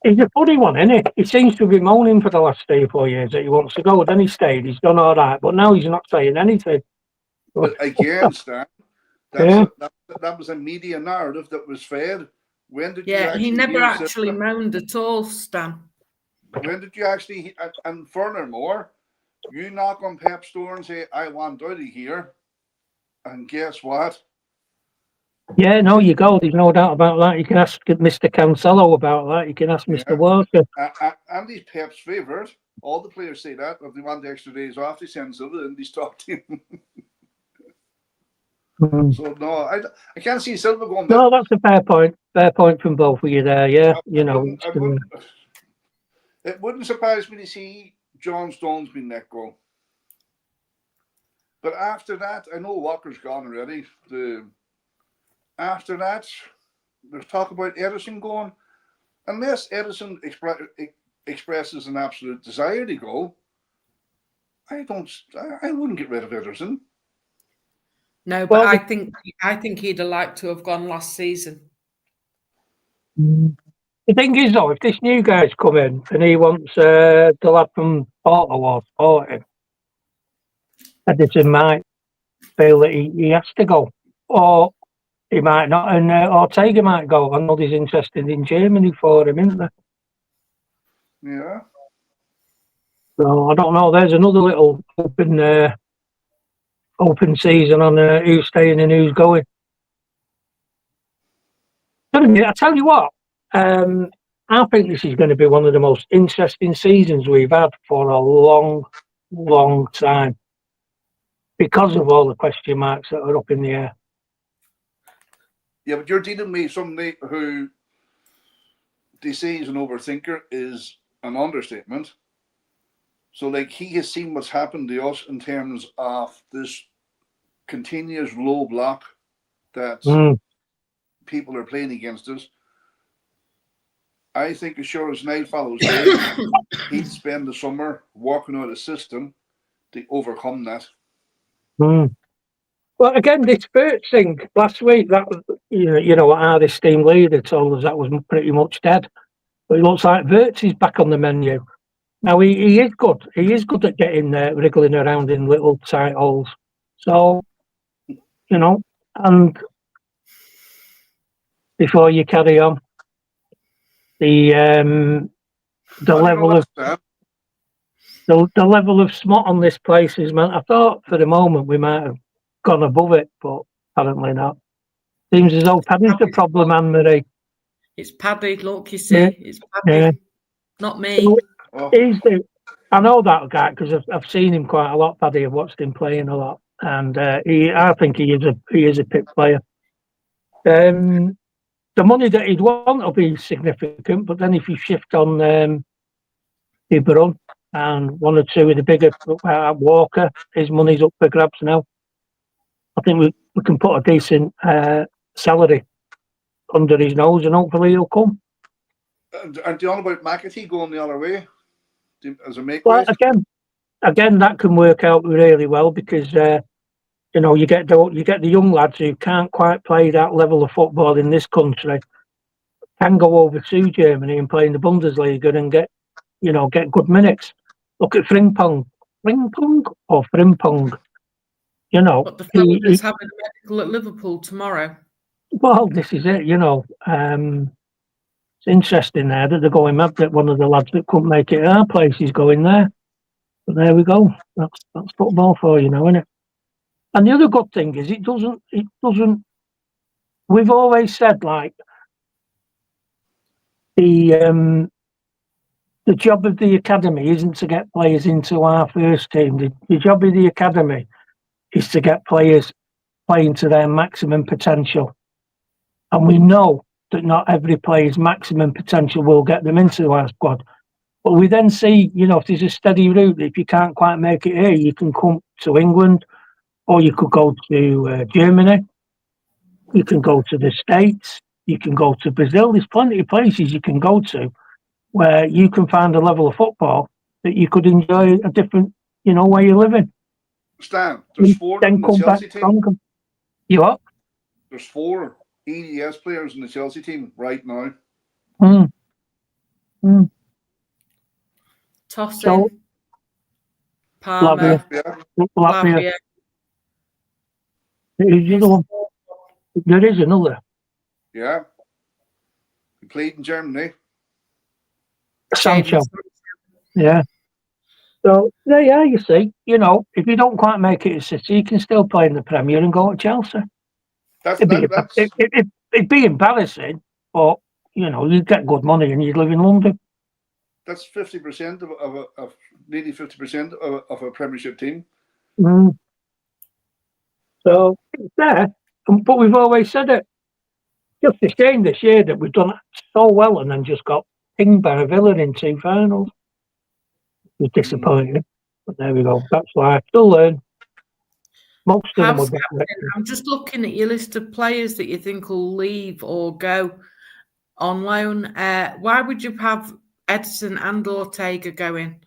Speaker 3: He's a funny one, isn't he? He seems to be moaning for the last 3 or 4 years that he wants to go. Then he stayed. He's done all right, but now he's not saying anything.
Speaker 2: But again, Stan, that was a media narrative that was fed. When did you actually
Speaker 1: he never actually moaned at all, Stan.
Speaker 2: When did you actually? And furthermore, you knock on Pep's door and say, "I want out of here," and guess what?
Speaker 3: Yeah, no, you go. There's no doubt about that. You can ask Mr. Cancelo about that. You can ask Mr. Walker.
Speaker 2: And he's Pep's favourite. All the players say that. If they want the extra days off, they send Silva and they talk to him. So no, I can't see Silva going back.
Speaker 3: No, that's a fair point. Fair point from both of you there. Yeah,
Speaker 2: It wouldn't surprise me to see John Stones being let go. But after that, I know Walker's gone already. After that, there's talk about Ederson going. Unless Ederson expresses an absolute desire to go, I wouldn't get rid of Ederson.
Speaker 1: No, but I think he'd have liked to have gone last season.
Speaker 3: The thing is, though, if this new guy's come in and he wants the lad from Porto or Sporting, Ederson might feel that he has to go, or he might not, and Ortega might go. I know he's interested in Germany for him, isn't there?
Speaker 2: Yeah.
Speaker 3: So I don't know. There's another little open season on who's staying and who's going. I tell you what, I think this is going to be one of the most interesting seasons we've had for a long, long time because of all the question marks that are up in the air.
Speaker 2: Yeah, but you're dealing with somebody who they say is an overthinker is an understatement. So, like, he has seen what's happened to us in terms of this continuous low block that people are playing against us. I think as sure as night follows day, he'd spend the summer working out a system to overcome that.
Speaker 3: Well, again, this Burt thing last week, that was, you know, our this team leader told us that was pretty much dead. But it looks like Virts is back on the menu. Now, he is good. He is good at getting wriggling around in little tight holes. So, you know, and before you carry on, the level of the level of smut on this place is, man. I thought for the moment we might have gone above it, but apparently not. Seems as though Paddy's the problem, Anne-Marie.
Speaker 1: It's Paddy, look, you see. It's Paddy, not me.
Speaker 3: So, I know that guy because I've seen him quite a lot, Paddy. I've watched him playing a lot. And I think he is a Pep player. The money that he'd want will be significant, but then if you shift on Iberon and one or two of the bigger Walker, his money's up for grabs now. I think we can put a decent salary under his nose, and hopefully he'll come.
Speaker 2: Aren't you on about McAtee going the other way as a make?
Speaker 3: Well, again, that can work out really well because you know, you get the young lads who can't quite play that level of football in this country, can go over to Germany and play in the Bundesliga and get good minutes. Look at Frimpong. You know,
Speaker 1: but the fellow that's having a medical at Liverpool tomorrow.
Speaker 3: Well, this is it. You know, it's interesting there that they're going mad that one of the lads that couldn't make it at our place is going there. But there we go. That's football for you now, isn't it? And the other good thing is it doesn't. We've always said like the job of the academy isn't to get players into our first team. The job of the academy is to get players playing to their maximum potential. And we know that not every player's maximum potential will get them into our squad. But we then see, you know, if there's a steady route, if you can't quite make it here, you can come to England, or you could go to Germany, you can go to the States, you can go to Brazil. There's plenty of places you can go to where you can find a level of football that you could enjoy a different, you know, way you're living.
Speaker 2: Stan, there's 4 in the Chelsea team.
Speaker 3: You what?
Speaker 2: There's 4 EDS players in the Chelsea team right now.
Speaker 1: Tosin, Palmer,
Speaker 3: Latvia. Who's the other one? There is another.
Speaker 2: Yeah. He played in Germany.
Speaker 3: Sancho. Yeah. So there you are, you see. You know, if you don't quite make it at City, you can still play in the Premier and go to Chelsea. It'd be embarrassing, but you know, you'd get good money and you'd live in London.
Speaker 2: That's 50% of nearly 50% of a Premiership team.
Speaker 3: So it's there, but we've always said it. Just a shame this year that we've done so well and then just got pinged by a Villa in 2 finals. It was disappointing, but there we go. That's why I still learn. Most of them will get.
Speaker 1: I'm just looking at your list of players that you think will leave or go on loan. Why would you have Edison and Ortega going?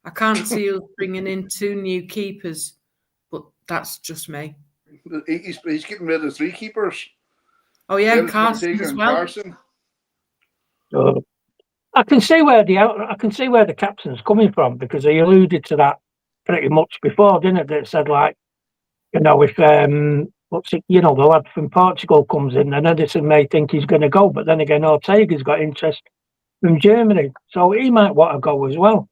Speaker 1: I can't see you bringing in 2 new keepers, but that's just me.
Speaker 2: He's getting rid of 3 keepers.
Speaker 1: Oh yeah, Carson as well.
Speaker 2: Carson.
Speaker 3: I can see where the captain's coming from because he alluded to that pretty much before, didn't it? That said like, you know, if the lad from Portugal comes in, then Edison may think he's going to go, but then again, Ortega's got interest from Germany, so he might want to go as well.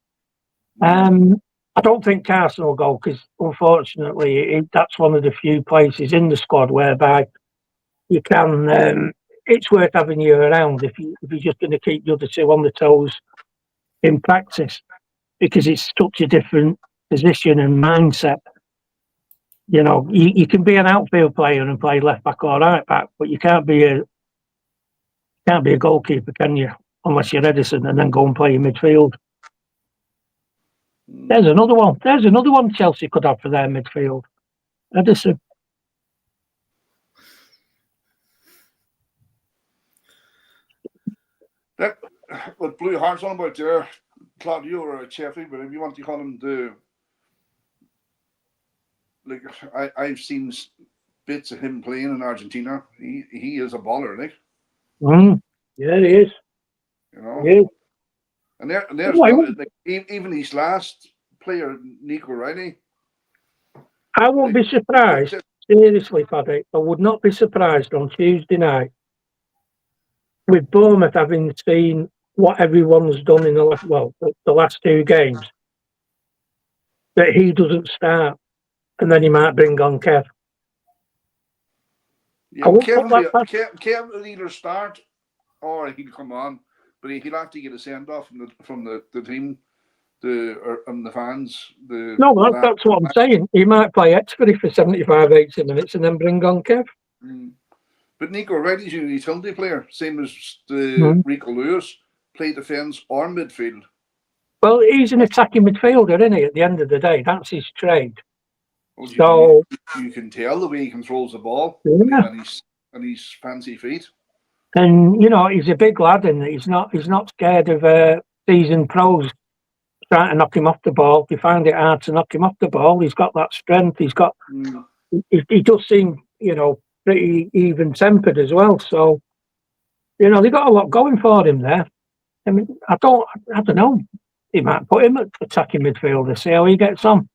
Speaker 3: I don't think Carson will go because, unfortunately, that's one of the few places in the squad whereby you can. It's worth having you around if you're just going to keep the other 2 on the toes in practice, because it's such a different position and mindset. You know, you can be an outfield player and play left back or right back, but you can't be a goalkeeper, can you? Unless you're Edison and then go and play in midfield. There's another one. There's another one Chelsea could have for their midfield. Edison.
Speaker 2: That what Blue Hearts on about there, Claudio or Cheffy, but if you want to call him like I've seen bits of him playing in Argentina. He is a baller, like.
Speaker 3: Yeah, he is.
Speaker 2: You know.
Speaker 3: He is.
Speaker 2: And there's like, even his last player, Nico Riley.
Speaker 3: I won't be surprised. Seriously, Paddy, I would not be surprised on Tuesday night with Bournemouth having seen what everyone's done in the last two games, that he doesn't start, and then he might bring on Kev.
Speaker 2: Yeah, Kev will either start or he'll come on, but he'll have to get a send off from the team, the fans.
Speaker 3: That's what I'm saying. He might play extra for 75, 80 minutes and then bring on Kev.
Speaker 2: But Nico Riley's a utility player, same as the Rico Lewis, play defence or midfield.
Speaker 3: Well, he's an attacking midfielder, isn't he? At the end of the day, that's his trade.
Speaker 2: Well,
Speaker 3: so
Speaker 2: you can tell the way he controls the ball and his fancy feet.
Speaker 3: And he's a big lad, and he's not scared of seasoned pros trying to knock him off the ball. They find it hard to knock him off the ball. He's got that strength. He's got. He does seem, pretty even tempered as well. So, they got a lot going for him there. I mean, I don't know. He might put him at attacking midfielder. See how he gets on.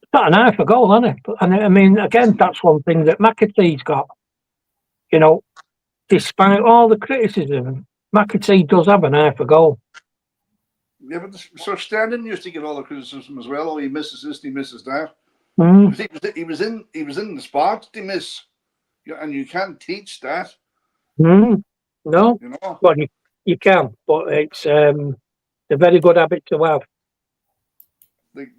Speaker 3: It's not an eye for goal, isn't it? And I mean, again, that's one thing that McAtee's got. Despite all the criticism, McAtee does have an eye for goal.
Speaker 2: Yeah, but Sir Sterling used to get all the criticism as well. Oh, he misses this, he misses that. He was in the spot to miss, and you can't teach that.
Speaker 3: No, well, you can, but it's a very good habit to have.
Speaker 2: Like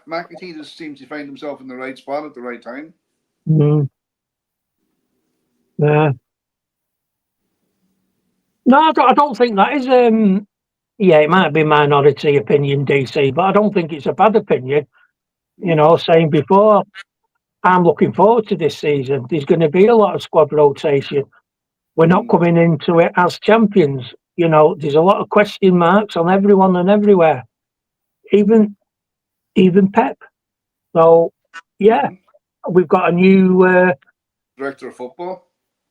Speaker 2: McAtee just seems to find himself in the right spot at the right time.
Speaker 3: Yeah. No, I don't think that is. It might be minority opinion, DC, but I don't think it's a bad opinion. Saying before, I'm looking forward to this season. There's going to be a lot of squad rotation. We're not coming into it as champions. There's a lot of question marks on everyone and everywhere, even Pep. So, we've got a new
Speaker 2: director of football.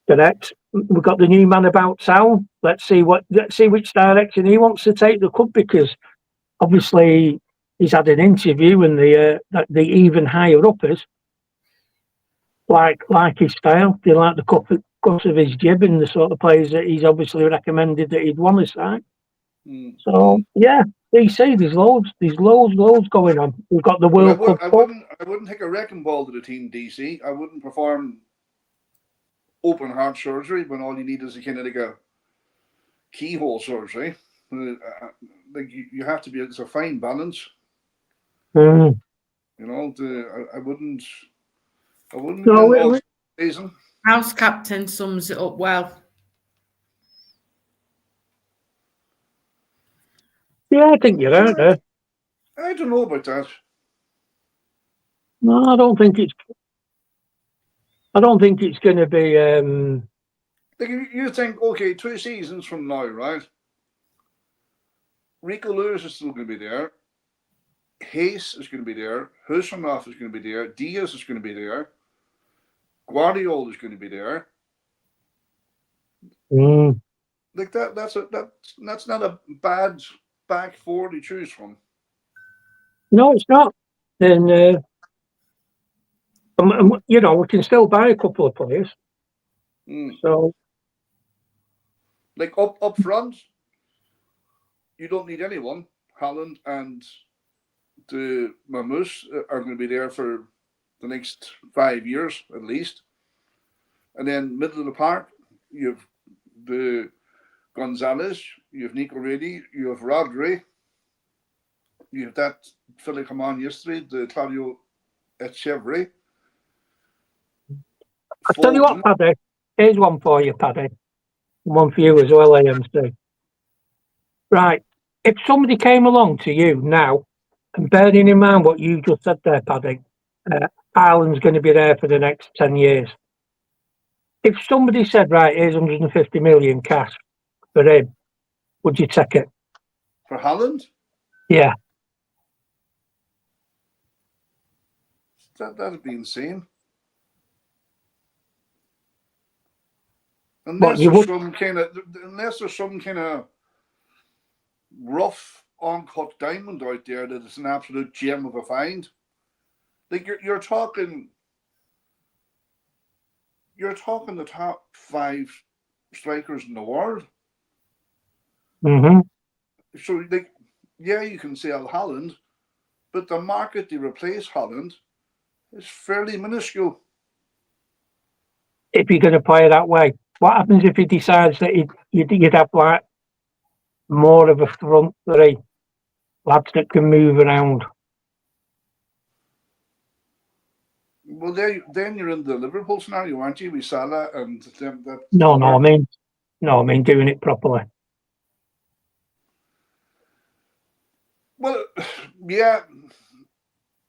Speaker 3: Correct. We've got the new man about town. Let's see which direction he wants to take the club, because obviously he's had an interview and the even higher uppers like his style. They like the cut of his jib and the sort of players that he's obviously recommended that he'd want to sign. So DC, there's loads going on. We've got the World Cup.
Speaker 2: I wouldn't take a wrecking ball to the team, DC. I wouldn't perform open heart surgery when all you need is a kind of like a keyhole surgery. Like you have to be. It's a fine balance.
Speaker 3: I
Speaker 2: wouldn't.
Speaker 3: No,
Speaker 2: season.
Speaker 1: House captain sums it up well.
Speaker 3: Yeah, I think you're right there.
Speaker 2: I don't know about that.
Speaker 3: No, I don't think it's going to be.
Speaker 2: Like you think, okay, 2 seasons from now, right? Rico Lewis is still going to be there. Hayes is going to be there. Hussernoff is going to be there. Diaz is going to be there. Guardiola is going to be there. Like that's not a bad back four to choose from.
Speaker 3: No, it's not. And we can still buy a couple of players. So,
Speaker 2: like up front, you don't need anyone. Haaland and the Mamous are going to be there for the next 5 years at least. And then middle of the park, you have the Gonzalez, you have Nico Reedy, you have Rodri, you have that fella come on yesterday, the Claudio Echeverri.
Speaker 3: I'll tell you what, Paddy. Here's one for you, Paddy. One for you as well, AMC. Right. if somebody came along to you now, and bearing in mind what you just said there, Paddy, Haaland's going to be there for the next 10 years. If somebody said, right, here's 150 million cash for him, would you take it?
Speaker 2: For Haaland?
Speaker 3: Yeah.
Speaker 2: That'd be insane.
Speaker 3: What, you would?
Speaker 2: Unless there's some kind of rough, uncut diamond out there that is an absolute gem of a find. Like you're talking the top 5 strikers in the world.
Speaker 3: Mm-hmm.
Speaker 2: So, like, yeah, you can sell Haaland, but the market to replace Haaland is fairly minuscule.
Speaker 3: If you're going to play that way, what happens if he decides that you'd have like more of a front 3 lads that can move around?
Speaker 2: Well, then you're in the Liverpool scenario, aren't you? With Salah and them.
Speaker 3: No, I mean doing it properly.
Speaker 2: Well, yeah.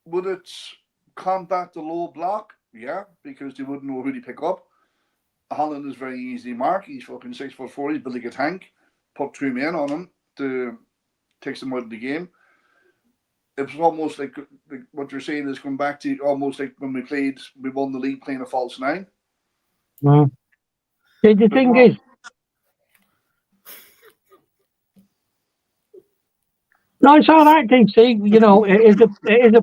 Speaker 2: Would it combat the low block? Yeah, because they wouldn't know who to pick up. Haaland is very easy to mark. He's fucking 6'4". He's building a tank. Put 2 men on him to take them out of the game. It was almost like what you're saying is going back to almost like when we won the league playing a false 9.
Speaker 3: Mm. The thing is, no, it's all right, DC. You know, it is a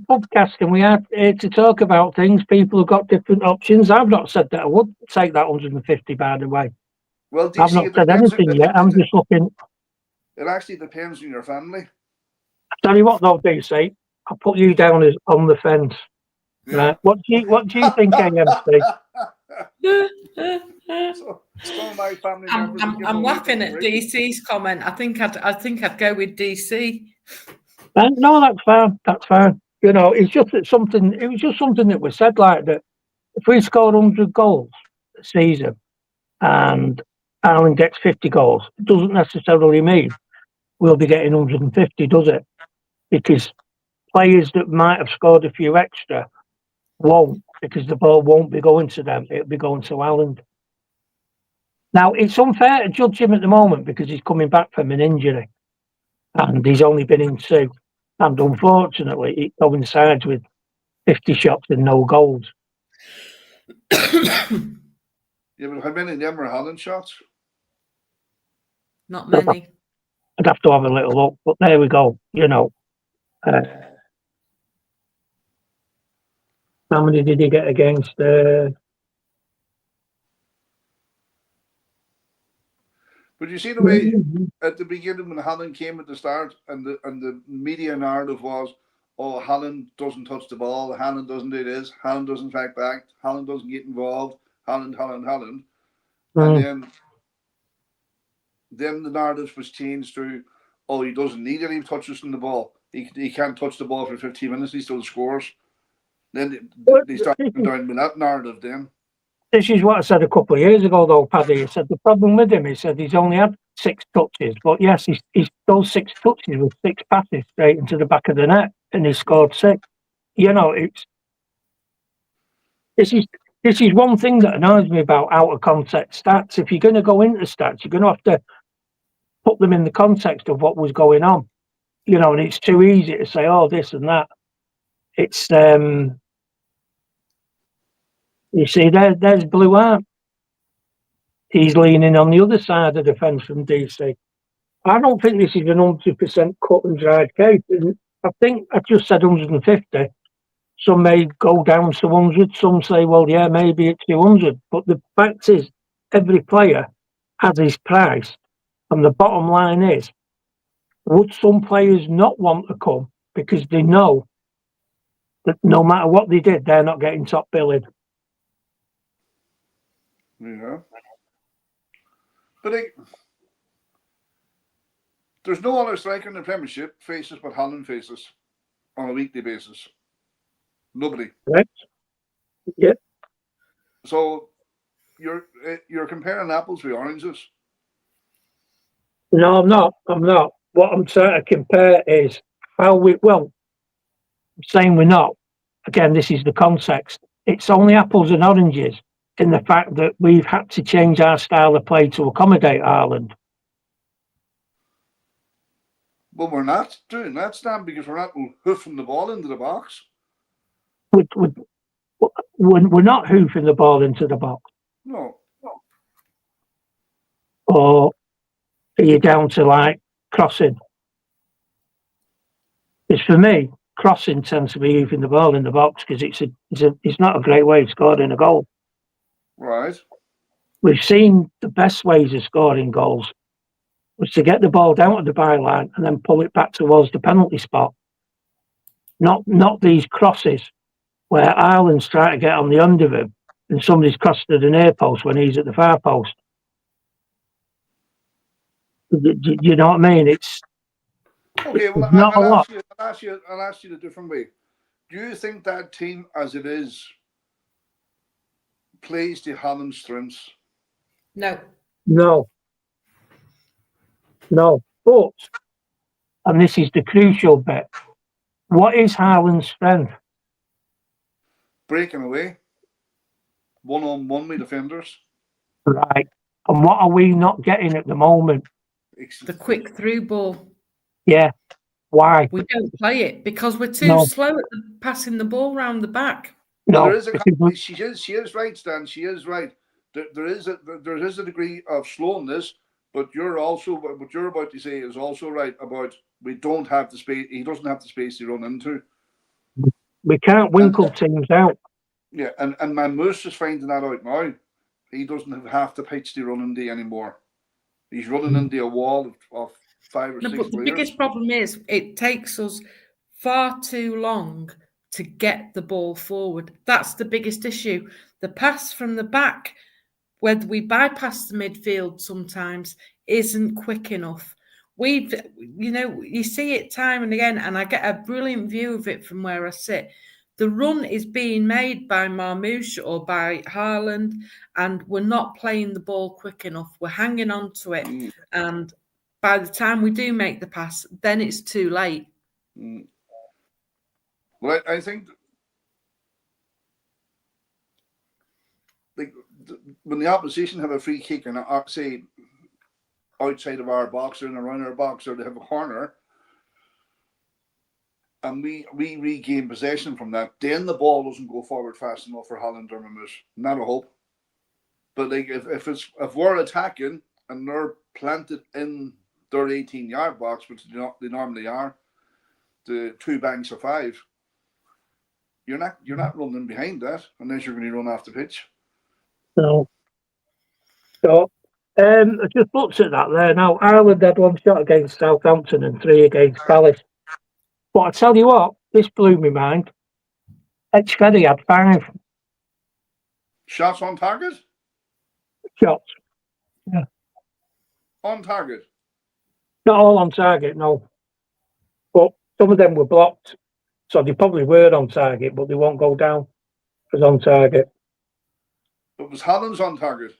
Speaker 3: podcast, and we have to talk about things. People have got different options. I've not said that I would take that 150, by the way.
Speaker 2: Well, DC,
Speaker 3: I've not said anything yet. I'm just looking.
Speaker 2: It actually depends on your family.
Speaker 3: Tell you what, though, DC, I'll put you down as on the fence. Yeah. Right? What do you think, AMC?
Speaker 2: So my family
Speaker 1: I'm laughing at DC's comment. I think I'd go with DC.
Speaker 3: No, that's fine. That's fine. You know, it's just that something. It was just something that was said like that. If we score 100 goals a season and Haaland gets 50 goals, it doesn't necessarily mean we'll be getting 150, does it? Because players that might have scored a few extra won't, because the ball won't be going to them. It'll be going to Haaland. Now, it's unfair to judge him at the moment because he's coming back from an injury and he's only been in 2. And unfortunately, it coincides with 50 shots and no goals.
Speaker 2: Yeah, but how many of them are Haaland shots?
Speaker 1: Not many.
Speaker 3: I'd have to have a little look, but there we go. You know, how many did he get against?
Speaker 2: But you see the way at the beginning when Haaland came at the start, and the media narrative was, oh, Haaland doesn't touch the ball, Haaland doesn't do this, Haaland doesn't track back, Haaland doesn't get involved, Haaland. And then the narrative was changed to, oh, he doesn't need any touches on the ball. He can't touch the ball for 15 minutes, he still scores. Then they started going down with that narrative then.
Speaker 3: This is what I said a couple of years ago, though, Paddy. I said the problem with him, he said he's only had 6 touches. But yes, he's those 6 touches with 6 passes straight into the back of the net, and he scored 6. You know, this is one thing that annoys me about out of context stats. If you're going to go into stats, you're going to have to put them in the context of what was going on. You know, and it's too easy to say, oh, this and that. It's you see, there's Blue Art. He's leaning on the other side of the fence from DC. I don't think this is an 100% cut and dried case. I think I just said 150. Some may go down to 100. Some say, well, yeah, maybe it's 200. But the fact is, every player has his price. And the bottom line is, would some players not want to come because they know that no matter what they did, they're not getting top billing?
Speaker 2: Yeah. But there's no other striker in the Premiership faces what Haaland faces on a weekly basis. Nobody.
Speaker 3: Correct. Yeah.
Speaker 2: So you're comparing apples with oranges.
Speaker 3: No, I'm not. what I'm trying to compare is how I'm saying we're not. Again, this is the context. It's only apples and oranges in the fact that we've had to change our style of play to accommodate Haaland.
Speaker 2: Well, we're not doing that, Stan, because we're not hoofing the ball into the box.
Speaker 3: We're not hoofing the ball into the box.
Speaker 2: No.
Speaker 3: Or are you down to like crossing? Because for me, crossing tends to be hoofing the ball in the box because it's not a great way of scoring a goal.
Speaker 2: Right.
Speaker 3: We've seen the best ways of scoring goals was to get the ball down at the byline and then pull it back towards the penalty spot. Not these crosses where Haaland's trying to get on the under of him and somebody's crossed to the near post when he's at the far post. You know what I mean? It's
Speaker 2: okay. Well,
Speaker 3: not a lot.
Speaker 2: I'll ask you a different way. Do you think that team, as it is, plays to Haaland's strengths?
Speaker 3: No. But, and this is the crucial bit, what is Haaland's strength?
Speaker 2: Breaking away, one-on-one with defenders.
Speaker 3: Right. And what are we not getting at the moment?
Speaker 1: The quick through ball.
Speaker 3: Yeah. Why?
Speaker 1: We don't play it because we're too slow at passing the ball round the back.
Speaker 2: Well, there is she is right, Stan. She is right. There is a degree of slowness, but what you're about to say is also right about we don't have the space. He doesn't have the space to run into.
Speaker 3: We can't winkle teams out.
Speaker 2: Yeah, and Man Moose is finding that out now. He doesn't have half the pitch to run into anymore. He's running into a wall of 5 or 6
Speaker 1: but the
Speaker 2: players.
Speaker 1: biggest problem is it takes us far too long to get the ball forward. That's the biggest issue. The pass from the back, whether we bypass the midfield sometimes, isn't quick enough. You see it time and again, and I get a brilliant view of it from where I sit. The run is being made by Marmoush or by Haaland, and we're not playing the ball quick enough. We're hanging on to it. And by the time we do make the pass, then it's too late.
Speaker 2: Well, I think when the opposition have a free kick and say outside of our box or in around our box, or they have a corner, and we regain possession from that, then the ball doesn't go forward fast enough for Haaland or Marmoush. Not a hope. But if we're attacking and they're planted in their 18-yard box, which they normally are, the 2 banks of 5, you're not running behind that unless you're going to run off the pitch.
Speaker 3: No. So I just looked at that there. Now Ireland had 1 shot against Southampton and 3 against Palace. But I tell you what, this blew my mind. Etchfeddy had 5
Speaker 2: shots on target.
Speaker 3: Shots. Yeah.
Speaker 2: On target.
Speaker 3: Not all on target, no. But some of them were blocked. So they probably were on target, but they won't go down as on target.
Speaker 2: But was Haaland's on target?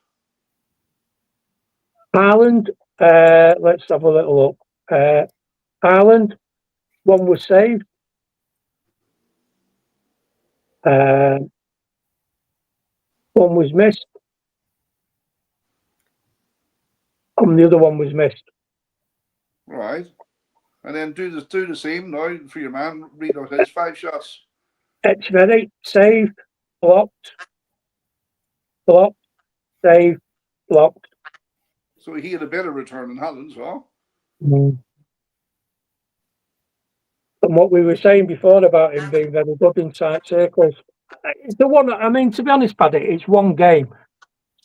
Speaker 3: Haaland, let's have a little look. Haaland, 1 was saved. 1 was missed. And the other 1 was missed.
Speaker 2: Right. And then do the same now for your man. Read out his 5 shots.
Speaker 3: Etchfeddy, saved, blocked, saved, blocked.
Speaker 2: So he had a better return than Haaland as well.
Speaker 3: And what we were saying before about him being very good in tight circles. It's the one, I mean, to be honest, Paddy, it's 1 game.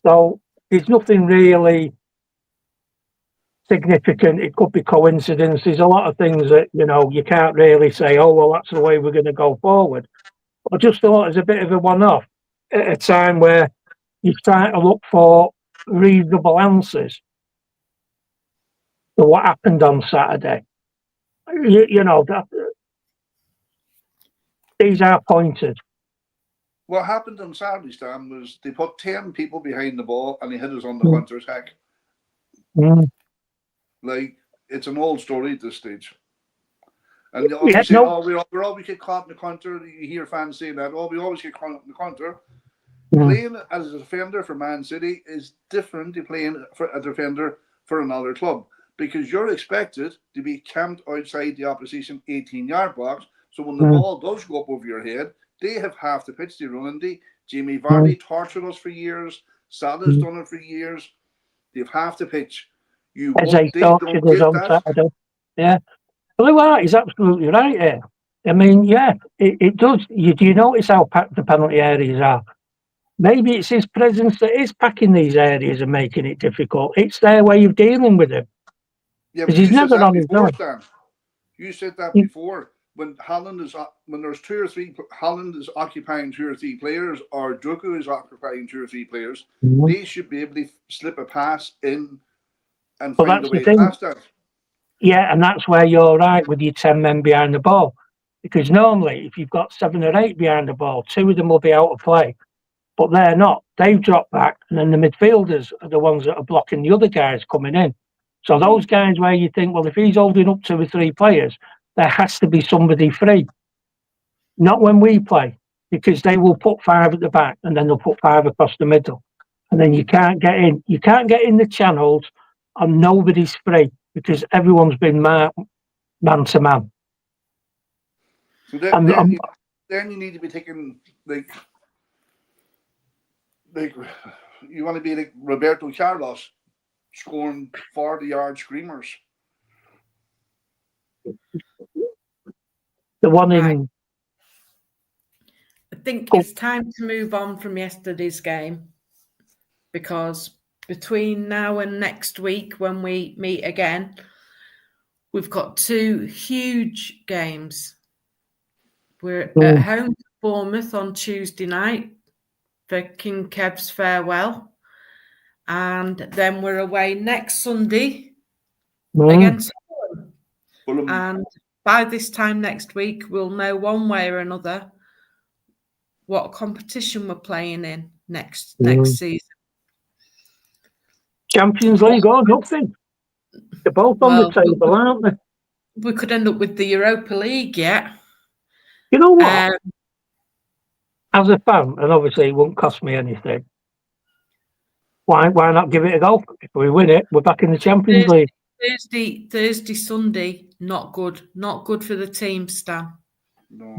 Speaker 3: So there's nothing really significant. It could be coincidence. There's a lot of things that, you can't really say, oh, well, that's the way we're going to go forward. I just thought it's a bit of a one-off at a time where you're trying to look for reasonable answers to what happened on Saturday. These are pointers.
Speaker 2: What happened on Saturday, Stan, was they put 10 people behind the ball and they hit us on the counter attack.
Speaker 3: Mm.
Speaker 2: Like, it's an old story at this stage. And you
Speaker 3: Yeah,
Speaker 2: say,
Speaker 3: no.
Speaker 2: we always get caught in the counter. You hear fans saying that, we always get caught in the counter.
Speaker 3: Mm.
Speaker 2: Playing as a defender for Man City is different to playing for a defender for another club, because you're expected to be camped outside the opposition 18-yard box. So when the ball does go up over your head, they have half the pitch to run into. Jamie Vardy tortured us for years. Salah's done it for years. They've half the pitch. They don't get
Speaker 3: on
Speaker 2: that.
Speaker 3: Saturday. Yeah. Blue Art is absolutely right here. I mean, yeah, it does. Do you notice how packed the penalty areas are? Maybe it's his presence that is packing these areas and making it difficult. It's their way of dealing with it.
Speaker 2: Yeah, but
Speaker 3: he's
Speaker 2: you said
Speaker 3: never
Speaker 2: that
Speaker 3: on his
Speaker 2: before,
Speaker 3: own.
Speaker 2: Stan. You said that before. When there's 2 or 3, Haaland is occupying 2 or 3 players, or Doku is occupying 2 or 3 players, they should be able to slip a pass in and find a way past that.
Speaker 3: Yeah, and that's where you're right with your 10 men behind the ball. Because normally, if you've got 7 or 8 behind the ball, 2 of them will be out of play. But they're not. They've dropped back, and then the midfielders are the ones that are blocking the other guys coming in. So those guys where you think, well, if he's holding up 2 or 3 players, there has to be somebody free. Not when we play, because they will put 5 at the back, and then they'll put 5 across the middle. And then you can't get in. You can't get in the channels, and nobody's free, because everyone's been man to man.
Speaker 2: So then you need to be taking, like you want to be like Roberto Carlos, scoring 40-yard screamers.
Speaker 3: The one in.
Speaker 1: I think it's time to move on from yesterday's game, because between now and next week, when we meet again, we've got 2 huge games. We're at home to Bournemouth on Tuesday night for King Kev's farewell, and then we're away next Sunday against Fulham. And by this time next week, we'll know one way or another what competition we're playing in next season.
Speaker 3: Champions League or nothing. They're both on the table, aren't they?
Speaker 1: We could end up with the Europa League, yeah.
Speaker 3: You know what? As a fan, and obviously it won't cost me anything, why not give it a go? If we win it, we're back in the Champions League.
Speaker 1: Thursday, Sunday, not good. Not good for the team, Stan.
Speaker 2: No.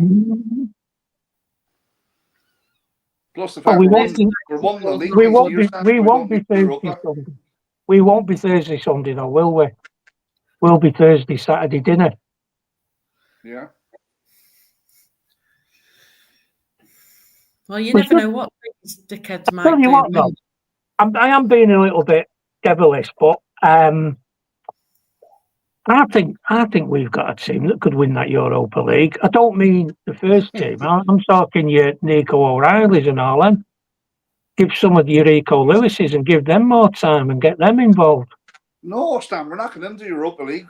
Speaker 2: Plus the fact we're won the league.
Speaker 3: We won't be Thursday, Sunday. We won't be Thursday, Sunday, though, will we? We'll be Thursday, Saturday dinner.
Speaker 2: Yeah.
Speaker 1: Well, you never know what things dickheads might do.
Speaker 3: Tell you what, though, I am being a little bit devilish, but I think we've got a team that could win that Europa League. I don't mean the first team. I'm talking your Nico O'Reillys and all them. Give some of your Rico Lewises and give them more time and get them involved.
Speaker 2: No, Stan, we're not going into the Europa League.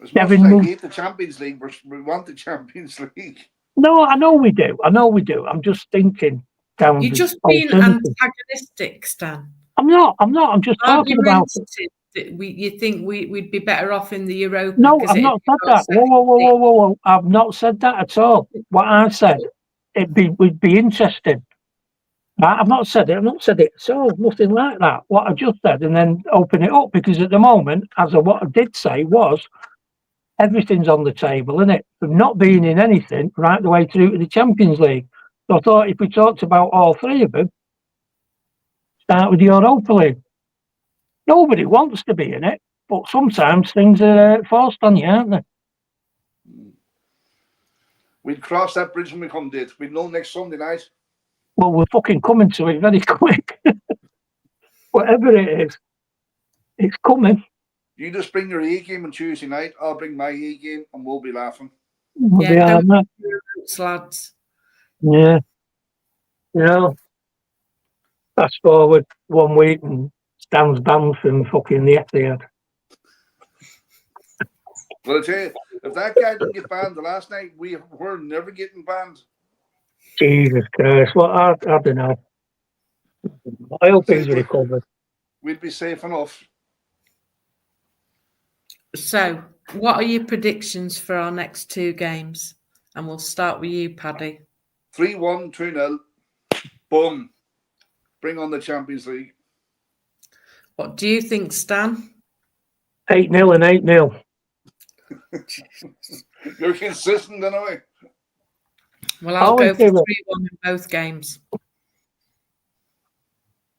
Speaker 2: As much as I hate the Champions League, we want the Champions League.
Speaker 3: No, I know we do. I'm just thinking down.
Speaker 1: You're just being antagonistic, Stan.
Speaker 3: I'm not. I'm just talking about.
Speaker 1: You think we'd be better off in the Europa?
Speaker 3: No, I've not said that. Whoa. I've not said that at all. What I said, would be interesting. I've not said it. I've not said it at all. Nothing like that. What I just said, and then open it up, because at the moment, what I did say was, everything's on the table, isn't it? From not being in anything right the way through to the Champions League. So I thought if we talked about all 3 of them, start with the Europa League. Nobody wants to be in it, but sometimes things are forced on you, aren't they?
Speaker 2: We'd cross that bridge when we come to it. We'd know next Sunday night.
Speaker 3: Well, we're fucking coming to it very quick. Whatever it is, it's coming.
Speaker 2: You just bring your A game on Tuesday night. I'll bring my A game, and we'll be laughing.
Speaker 1: Lads.
Speaker 3: Yeah. Fast forward 1 week and Stan's banned from fucking the Etihad.
Speaker 2: Well, I tell you, if that guy didn't get banned the last night, we're never getting banned.
Speaker 3: Jesus Christ! Well, I don't know. I hope he's recovered.
Speaker 2: We'd be safe enough.
Speaker 1: So, what are your predictions for our next two games? And we'll start with you, Paddy.
Speaker 2: 3-1, 2-0. Boom. Bring on the Champions League.
Speaker 1: What do you think, Stan?
Speaker 3: 8-0 and 8-0.
Speaker 2: You're consistent anyway.
Speaker 1: Well, I'll go for 3-1 in both games.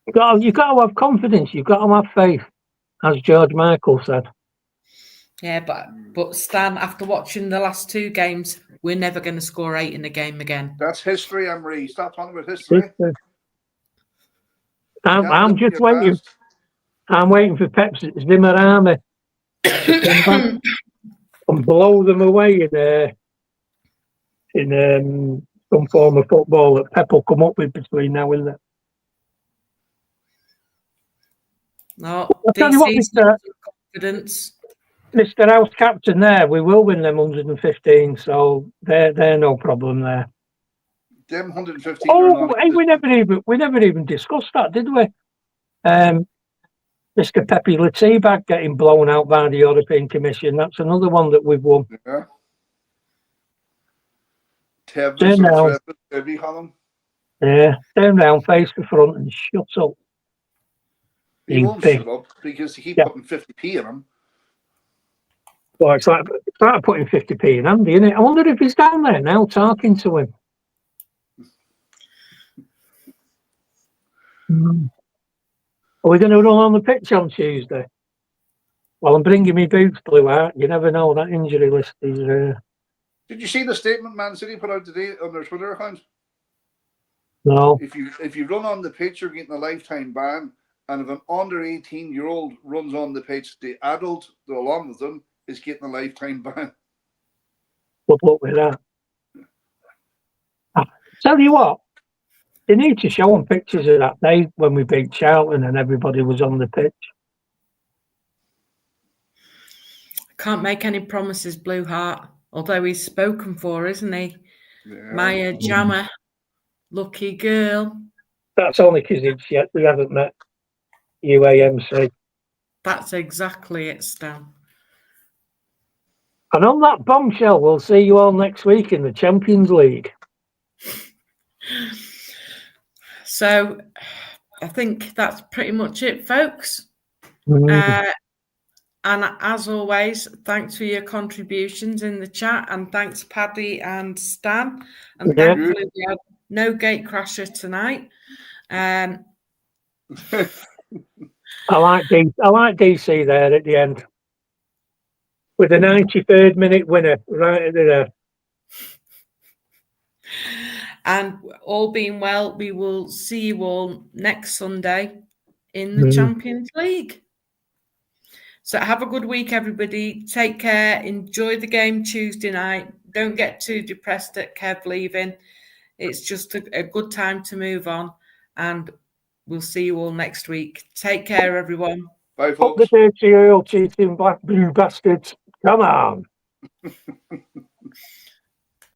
Speaker 3: You've got to have confidence. You've got to have faith, as George Michael said.
Speaker 1: Yeah, but Stan, after watching the last two games, we're never going to score 8 in a game again.
Speaker 2: That's history, Emery. Stop talking about history.
Speaker 3: I'm just waiting. I'm waiting for Pep's Zimmer army to come back and blow them away in some form of football that Pep will come up with between now and then.
Speaker 1: No,
Speaker 3: I'll tell you what,
Speaker 1: confidence.
Speaker 3: Mr. House Captain there, we will win them 115, so they're no problem there.
Speaker 2: Them 115.
Speaker 3: Oh, hey, we never even discussed that, did we? Mr. Pepe Latibag getting blown out by the European Commission. That's another one that we've won.
Speaker 2: Yeah. Haaland.
Speaker 3: Yeah, turn round, face to front, and shut up.
Speaker 2: He won't shut up because he keeps putting 50p in him.
Speaker 3: Well, it's like putting 50p in Andy, isn't it? I wonder if he's down there now talking to him. Are we going to run on the pitch on Tuesday? Well, I'm bringing me boots, Blue Heart. You never know, that injury list is...
Speaker 2: Did you see the statement Man City put out today on their Twitter account?
Speaker 3: No.
Speaker 2: If you run on the pitch, you're getting a lifetime ban. And if an under 18-year-old runs on the pitch, the adult along with them is getting a lifetime ban.
Speaker 3: Good luck with that. Tell you what, they need to show them pictures of that day when we beat Charlton and everybody was on the pitch.
Speaker 1: Can't make any promises, Blue Heart. Although he's spoken for, isn't he?
Speaker 2: Yeah.
Speaker 1: Maya Jammer, lucky girl.
Speaker 3: That's only because we haven't met UAMC.
Speaker 1: That's exactly it, Stan.
Speaker 3: And on that bombshell, we'll see you all next week in the Champions League.
Speaker 1: So, I think that's pretty much it, folks. And as always, thanks for your contributions in the chat, and thanks Paddy and Stan. And thankfully we had no gatecrasher tonight.
Speaker 3: I like DC there at the end with the 93rd minute winner right there.
Speaker 1: And all being well, we will see you all next Sunday in the Champions League. So have a good week, everybody. Take care. Enjoy the game Tuesday night. Don't get too depressed at Kev leaving. It's just a good time to move on. And we'll see you all next week. Take care, everyone.
Speaker 2: Bye, folks.
Speaker 3: Up the dirty oil cheating black blue bastards. Come on.